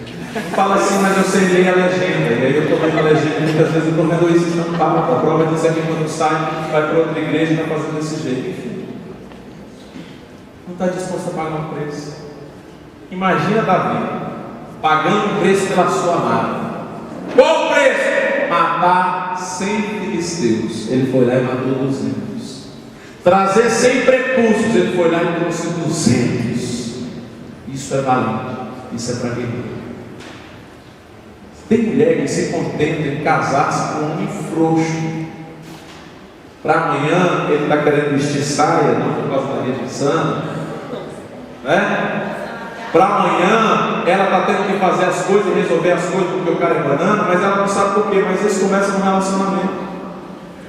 Fala assim, mas eu sei ler a legenda. E aí eu estou vendo a legenda e muitas vezes eu estou vendo isso não para. A prova disso é que quando sai, vai para outra igreja e vai fazendo desse jeito. Enfim. Não está disposto a pagar um preço. Imagina Davi pagando um preço pela sua amada. Qual o preço? Matar 100 filisteus. Ele foi lá e matou 200. Trazer 100 prepúcios. Ele foi lá e trouxe 200. Isso é valente. Isso é para guerreiro. Tem mulher que se contenta em casar-se com um homem frouxo. Para amanhã ele está querendo vestir saia, não por causa da rede sana, né? Para amanhã, ela está tendo que fazer as coisas, resolver as coisas porque o cara é banana, mas ela não sabe por quê, mas isso começa no relacionamento.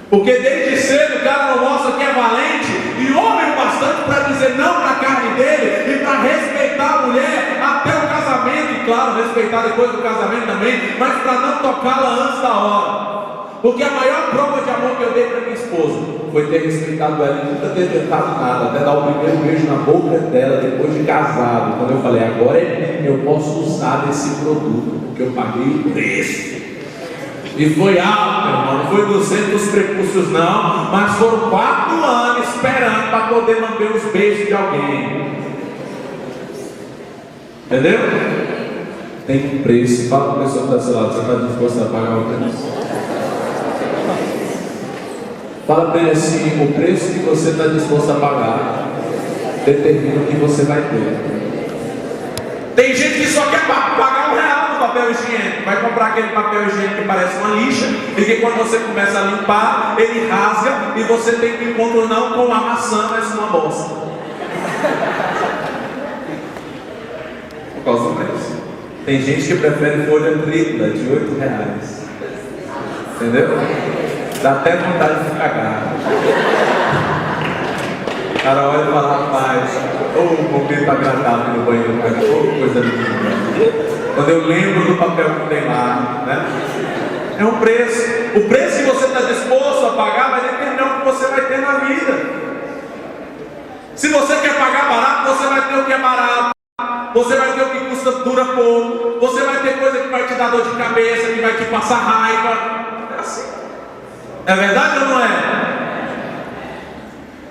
Porque desde cedo o cara não mostra que é valente e homem o bastante para dizer não para a carne dele e para respeitar a mulher até o casamento, e claro, respeitar depois do casamento também, mas para não tocá-la antes da hora. Porque a maior prova de amor que eu dei para minha esposa foi ter respeitado ela e nunca ter tentado nada, até dar o primeiro beijo na boca dela depois de casado. Quando eu falei, agora é minha, eu posso usar desse produto, porque eu paguei o preço. E foi alto, meu irmão, não foi 200 prepúcios não, mas foram 4 anos esperando para poder lamber os beijos de alguém. Entendeu? Tem um preço. Fala para a pessoa que está do seu lado, você está disposto a pagar o preço? Fala para ele assim: o preço que você está disposto a pagar determina o que você vai ter. Tem gente que só quer pagar R$1 no papel higiênico, vai comprar aquele papel higiênico que parece uma lixa, e que quando você começa a limpar, ele rasga e você tem que encontro não com a maçã, mas com uma bosta. Por causa do preço. Tem gente que prefere folha tripla de R$8. Entendeu? Dá até vontade de cagar. O cara olha e fala: rapaz, o momento agradável no banheiro, coisa linda. Quando eu lembro do papel que tem lá, né? É um preço. O preço que você está disposto a pagar vai determinar o que você vai ter na vida. Se você quer pagar barato, você vai ter o que é barato. Você vai ter o que custa, dura pouco. Você vai ter coisa que vai te dar dor de cabeça, que vai te passar raiva. É assim. É verdade ou não é?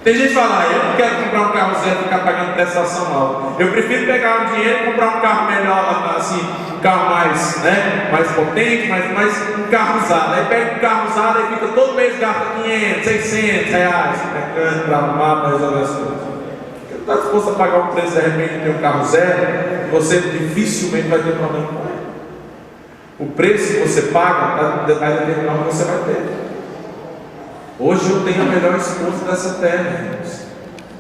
Tem gente que fala: eu não quero comprar um carro zero e ficar pagando prestação alta. Eu prefiro pegar o dinheiro e comprar um carro melhor, assim, um carro mais, né, mais potente, mais um carro usado. Aí pega um carro usado e fica todo mês gasta 500, 600 reais pegando para arrumar, para resolver as coisas. Você não está disposto a pagar um preço de repente de ter um carro zero, você dificilmente vai ter problema com ele. O preço que você paga vai determinar o que você vai ter. Hoje eu tenho a melhor esposa dessa terra, irmãos.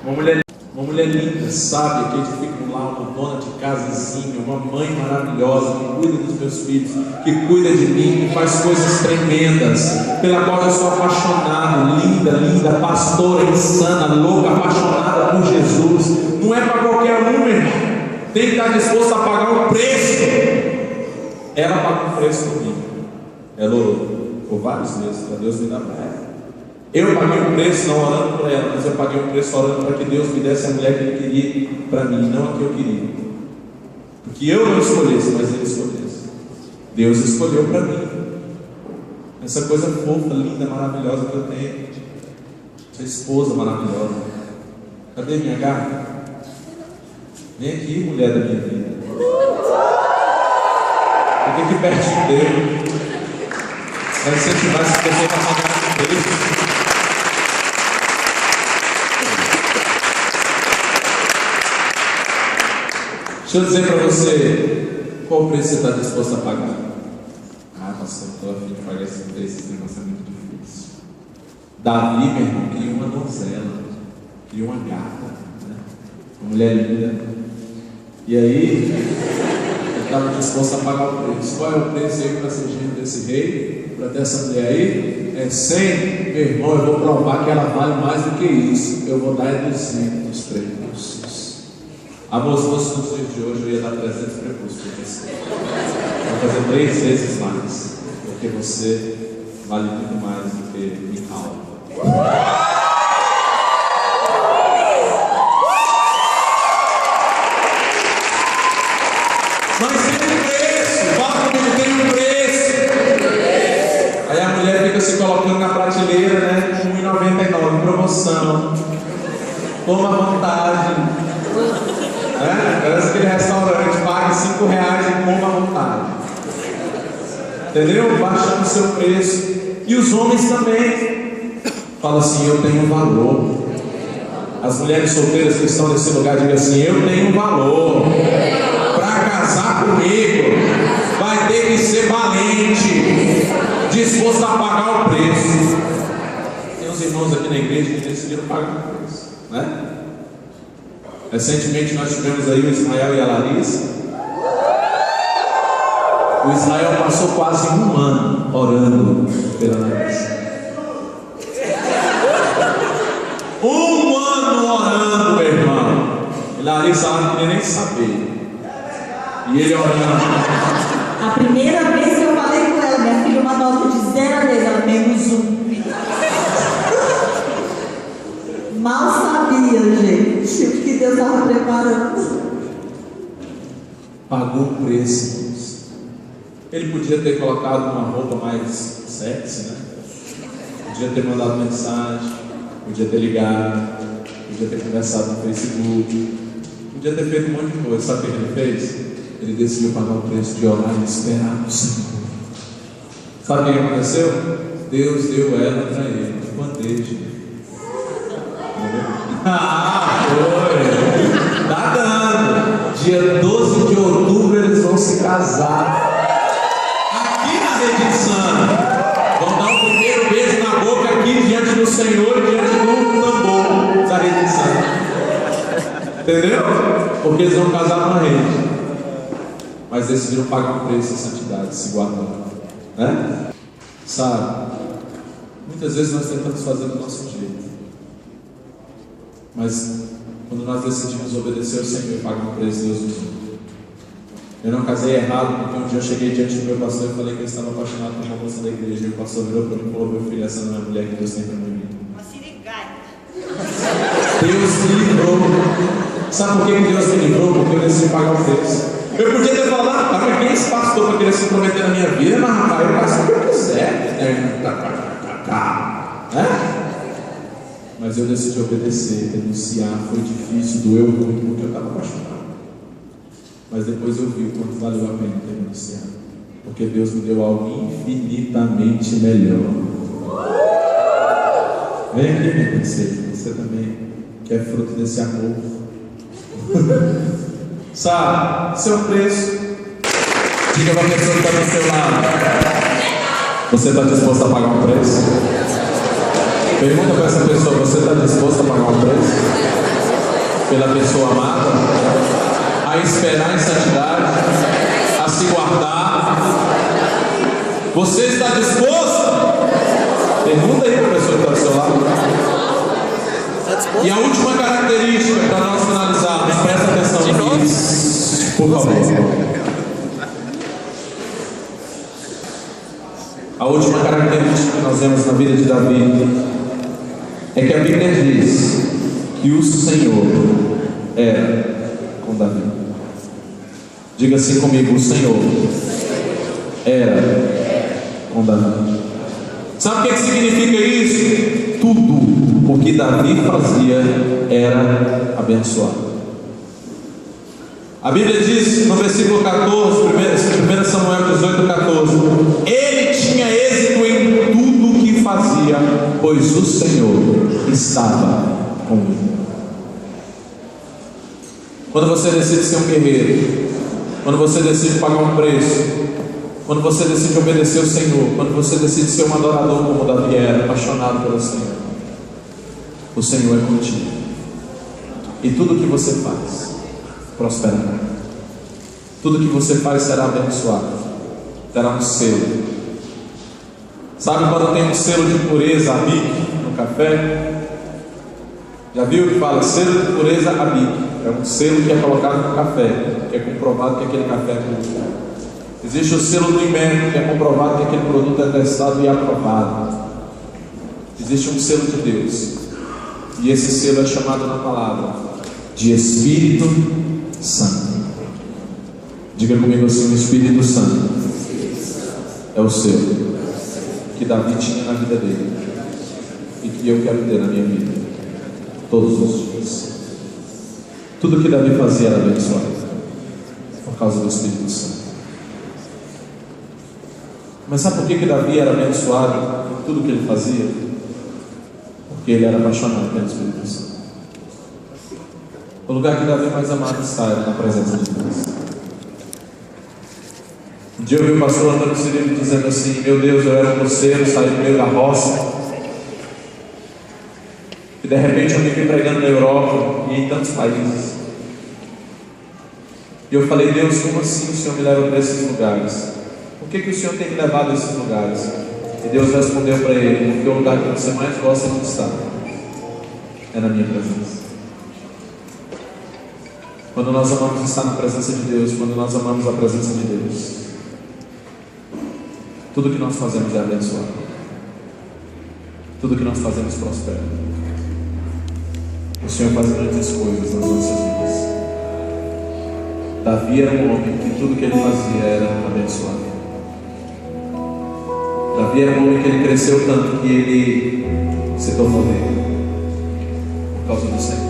Uma mulher linda, sábia, que edifica um lar, uma dona de casazinha, uma mãe maravilhosa, que cuida dos meus filhos, que cuida de mim, que faz coisas tremendas, pela qual eu sou apaixonado, linda, pastora, insana, louca, apaixonada por Jesus. Não é para qualquer um, irmão. Tem que estar disposto a pagar um preço. Ela pagou um preço comigo. Ela orou por vários meses para Deus me dar para ela. Eu paguei um preço não orando por ela, mas eu paguei um preço orando para que Deus me desse a mulher que Ele queria para mim, não a que eu queria. Porque eu não escolhesse, mas Ele escolhesse. Deus escolheu para mim. Essa coisa fofa, linda, maravilhosa que eu tenho. Essa esposa maravilhosa. Cadê minha garra? Vem aqui, mulher da minha vida. Fica aqui pertinho dele. Vai incentivar essa pessoa a pagar esse preço. Deixa eu dizer para você, qual preço você está disposto a pagar? Ah, pastor, estou a fim de pagar esse preço, esse negócio é muito difícil. Davi, meu irmão, queria uma donzela, queria uma gata, né? Uma mulher linda. E aí, ele estava disposto a pagar o preço. Qual é o preço aí para ser genro desse rei? Para ter essa mulher aí? É 100, meu irmão, eu vou provar que ela vale mais do que isso. Eu vou dar 200 prepúcios. A moça nos dias de hoje eu ia dar 300 prepúcios para você. Vou fazer 3 vezes mais, porque você vale muito mais do que Mical. Mas tem um preço, fala comigo, tem um preço. Aí a mulher fica se colocando na prateleira, né? R$1,99, promoção. Toma à vontade. Parece aquele restaurante, pague R$5 e coma à vontade. Entendeu? Baixando o seu preço. E os homens também. Fala assim, eu tenho valor. As mulheres solteiras que estão nesse lugar, digam assim, eu tenho valor. Para casar comigo, vai ter que ser valente, disposto a pagar o preço. Tem uns irmãos aqui na igreja que decidiram pagar o preço, né? Recentemente nós tivemos aí o Israel e a Larissa. O Israel passou quase 1 ano orando pela Larissa. 1 ano orando, meu irmão. E Larissa lá não queria nem saber. E ele orando. A primeira vez que eu falei com ela, minha filha, uma nota de 0 a 10, ela -1. Mal sabia, gente, o que Deus estava preparando. Pagou o preço. Ele podia ter colocado uma roupa mais sexy, né? Podia ter mandado mensagem, podia ter ligado, podia ter conversado no Facebook, podia ter feito um monte de coisa. Sabe o que ele fez? Ele decidiu pagar o preço de orar e esperar no Senhor. Sabe o que aconteceu? Deus deu ela para ele, de bandeja. Foi! Tá dando! Dia 12 de outubro eles vão se casar. Aqui na Rede Santa. Vão dar o primeiro beijo na boca aqui diante do Senhor e diante do tambor da Rede Santa. Entendeu? Porque eles vão casar na rede. Mas decidiram pagar um preço de santidade, se guardar. Né? Sabe? Muitas vezes nós tentamos fazer do nosso jeito. Mas quando nós decidimos obedecer ao Senhor e pagar um preço, Deus nos ama. Eu não casei errado, porque um dia eu cheguei diante do meu pastor e falei que eu estava apaixonado por uma moça da igreja. E o pastor virou para mim e falou: meu filho, essa não é a mulher que Deus tem para mim. Uma sirigaita. Deus me livrou. Sabe por que Deus me livrou? Porque eu decidi pagar o preço. Eu podia ter falado, mas quem é esse pastor para querer se intrometer na minha vida? Mas rapaz, eu faço o que eu quiser. Né? Mas eu decidi obedecer, denunciar. Foi difícil, doeu muito, porque eu estava apaixonado. Mas depois eu vi o quanto valeu a pena ter denunciado, porque Deus me deu algo infinitamente melhor. Vem aqui, minha princesa, você também quer fruto desse amor. Sabe, seu preço. Diga para a pessoa que está do seu lado: você está disposto a pagar um preço? Pergunta para essa pessoa: você está disposto a pagar um preço? Pela pessoa amada? A esperar em santidade? A se guardar? Você está disposto? Pergunta aí para a pessoa que está do seu lado. E a última característica para nós finalizarmos, presta atenção aqui, por favor. A última característica que nós vemos na vida de Davi é que a Bíblia diz que o Senhor era com Davi. Diga assim comigo: o Senhor era com Davi. Sabe o que significa isso? Tudo o que Davi fazia era abençoado. A Bíblia diz no versículo 14, 1 Samuel 18, 14: ele tinha êxito em pois o Senhor estava comigo. Quando você decide ser um guerreiro, quando você decide pagar um preço, quando você decide obedecer ao Senhor, quando você decide ser um adorador como Davi era, apaixonado pelo Senhor, o Senhor é contigo. E tudo que você faz prosperará. Tudo que você faz será abençoado, terá um selo. Sabe quando tem um selo de pureza ABIC no café? Já viu que fala selo de pureza ABIC? É um selo que é colocado no café, que é comprovado que aquele café é puro. Existe o selo do IMER, que é comprovado que aquele produto é testado e aprovado. Existe um selo de Deus, e esse selo é chamado na palavra de Espírito Santo. Diga comigo assim: o Espírito Santo é o selo que Davi tinha na vida dele e que eu quero ter na minha vida todos os dias. Tudo que Davi fazia era abençoado por causa do Espírito Santo. Mas sabe por que Davi era abençoado em tudo que ele fazia? Porque ele era apaixonado pelo Espírito Santo. O lugar que Davi mais amado está era na presença de Deus. Um dia eu vi o pastor Antônio Cirilo dizendo assim: meu Deus, eu era um roceiro, saí do meio da roça, e de repente eu me vi pregando na Europa e em tantos países. E eu falei: Deus, como assim o Senhor me leva para esses lugares? Por que o Senhor tem me levado a esses lugares? E Deus respondeu para ele: porque o lugar que você mais gosta de estar é na minha presença. Quando nós amamos estar na presença de Deus, quando nós amamos a presença de Deus, tudo que nós fazemos é abençoado, tudo que nós fazemos prospera. O Senhor faz grandes coisas nas nossas vidas. Davi era um homem que tudo que ele fazia era abençoado. Davi era um homem que ele cresceu tanto que ele se tornou rei por causa do Senhor.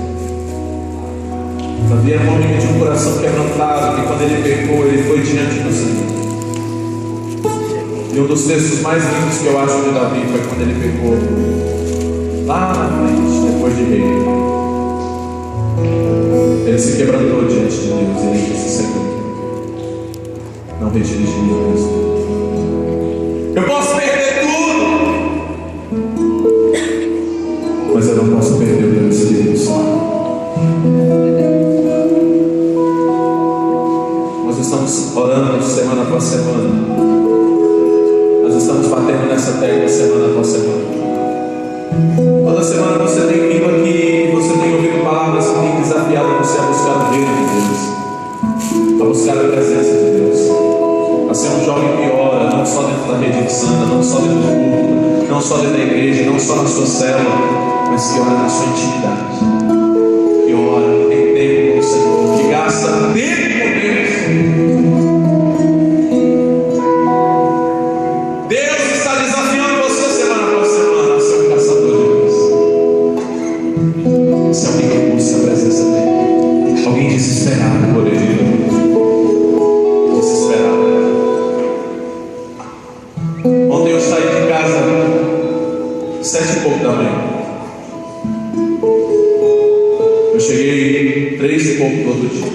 Davi era um homem que tinha um coração quebrantado, que quando ele pecou, ele foi diante do Senhor. E um dos textos mais lindos que eu acho de Davi foi quando ele pecou lá na frente, depois de rei. Ele se quebrantou diante de Deus e ele disse: Senhor, não retire de mim isso. Eu posso perder tudo, mas eu não posso perder o meu Espírito Santo. Nós estamos orando semana após semana. Nós estamos batendo nessa tecla semana após semana. Toda semana você tem vindo aqui, você tem ouvido palavras que têm desafiado você a buscar o reino de Deus, a buscar a presença de Deus, a ser um jovem que ora, não só dentro da rede de santa, não só dentro do culto, não só dentro da igreja, não só na sua célula, mas que ora na sua intimidade, que ora, que tem tempo com o Senhor, que gasta tempo com Deus. Deus está desafiando você semana após semana a ser um caçador de Deus. Se alguém que busca a presença dele, alguém desesperado por ele, desesperado. Ontem eu saí de casa 7h pouco da manhã. Eu cheguei 3h pouco do outro dia.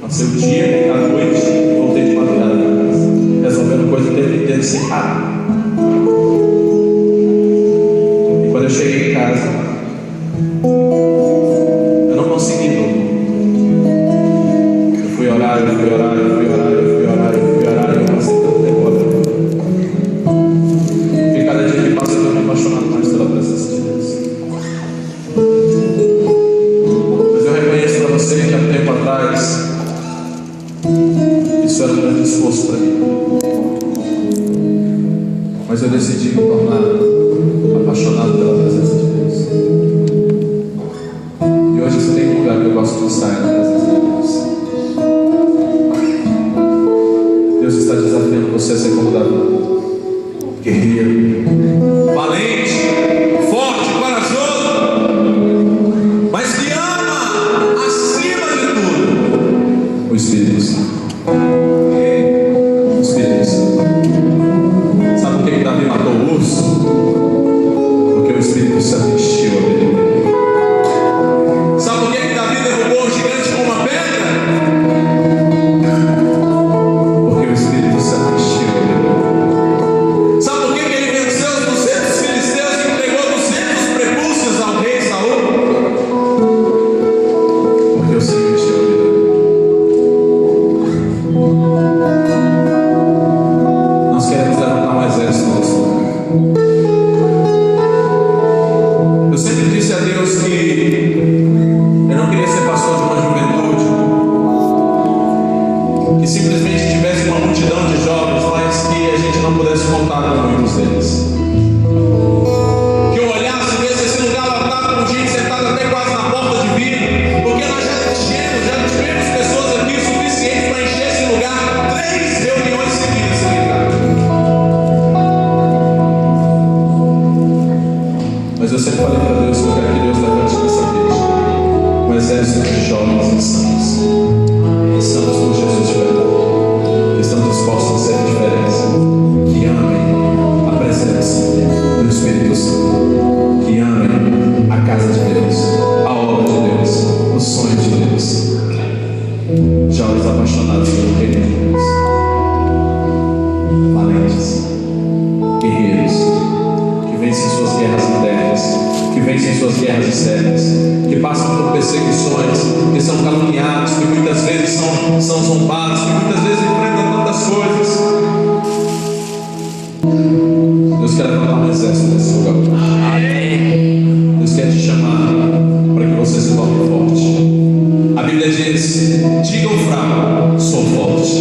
Passei o dia, a noite e voltei de madrugada para casa, resolvendo coisa o tempo inteiro sem parar. E quando eu cheguei em casa, eu não consegui dormir. Eu fui orar, eu fui orar, eu fui orar, eu fui orar, eu fui orar, e eu passei tanto tempo orando. E cada dia que passa eu estou me apaixonando mais pela presença de Deus. Mas eu reconheço para você que há um tempo atrás isso era um grande esforço para mim. Mas eu decidi me tornar apaixonado pela presença de Deus. E hoje se tem um lugar que eu gosto de estar na presença de Deus. Deus está desafiando você a ser como Davi, guerreiro, valente, forte, corajoso, mas que ama acima de tudo o Espírito Santo. O Espírito Santo. Sabe por que Davi matou o urso? Porque o Espírito exército de jovens insanos, insanos por Jesus de verdade, que estão dispostos a ser a diferença, que amem a presença do Espírito Santo, que amem a casa de Deus, a obra de Deus, os sonhos de Deus. Jovens apaixonados pelo reino de Deus, valentes, guerreiros, que vencem suas guerras internas, que vencem suas guerras externas, que passam por perseguições, que são caluniados, que muitas vezes são zombados, que muitas vezes enfrentam tantas coisas. Deus quer levantar um exército nesse lugar. Deus quer te chamar para que você se torne forte. A Bíblia diz: diga ao fraco, sou forte.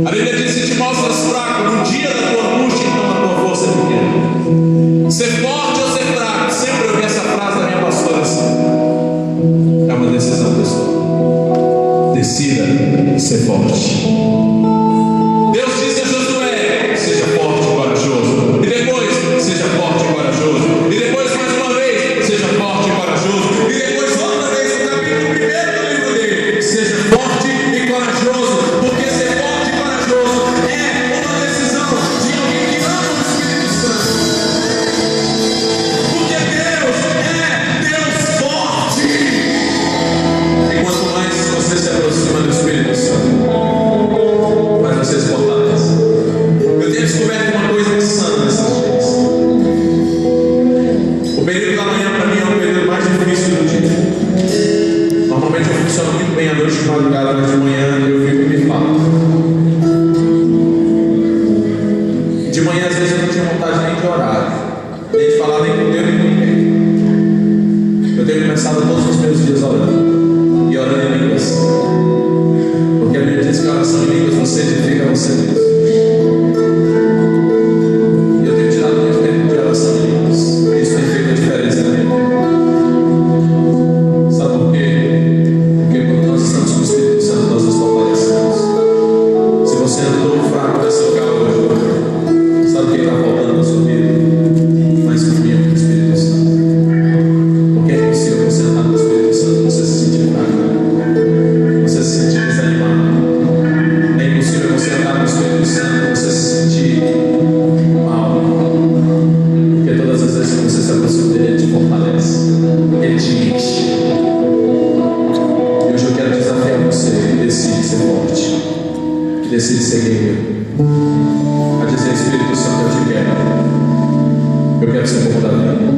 A Bíblia diz: se te mostras fraco no dia da tua angústia, então a tua força é pequena. Ser forte ou ser fraco, sempre ouvi essa frase da minha pastora assim. É uma decisão pessoal. Decida ser forte. Deus disse a Josué: seja forte e corajoso. E depois, seja forte e corajoso. E depois, mais uma vez, seja forte e corajoso. E depois, outra vez, no capítulo 1 do livro dele: seja forte e corajoso. Porque ser forte e corajoso é uma decisão de alguém que ama o Espírito Santo. Porque Deus é Deus forte. E quanto mais você se aproxima do Espírito Santo, mais você se fortalece. Eu tenho descoberto uma coisa insana nesses dias. O período da manhã para mim é o período mais difícil do dia. Normalmente eu funciono muito bem à noite de madrugada, mas de manhã eu fico me falando. De manhã às vezes eu não tinha vontade nem de orar, nem de falar nem com Deus nem com ninguém. Eu tenho começado todos os meus dias orando, e orando em línguas, porque a Bíblia diz que a oração em línguas você edifica você mesmo. E eu tenho tirado muito tempo de oração em línguas, e isso tem feito a diferença na minha vida. Sabe por quê? Porque quando nós estamos com o Espírito Santo, nós nos fortalecemos. Se você andou fraco nesse lugar hoje, sabe o que está faltando na sua vida? Mais comunhão com o Espírito Santo. Porque é impossível você andar com o Espírito Santo, você se sentir fraco, você se sentir desanimado. É impossível você andar com o Espírito Santo, você se sentir mal. Porque todas as vezes que você se aproxima dele, ele te fortalece, ele te enche. E hoje eu quero desafiar você que decide ser forte, que decide ser guerreiro, a dizer: Espírito Santo, eu te quero. Eu quero ser como Davi.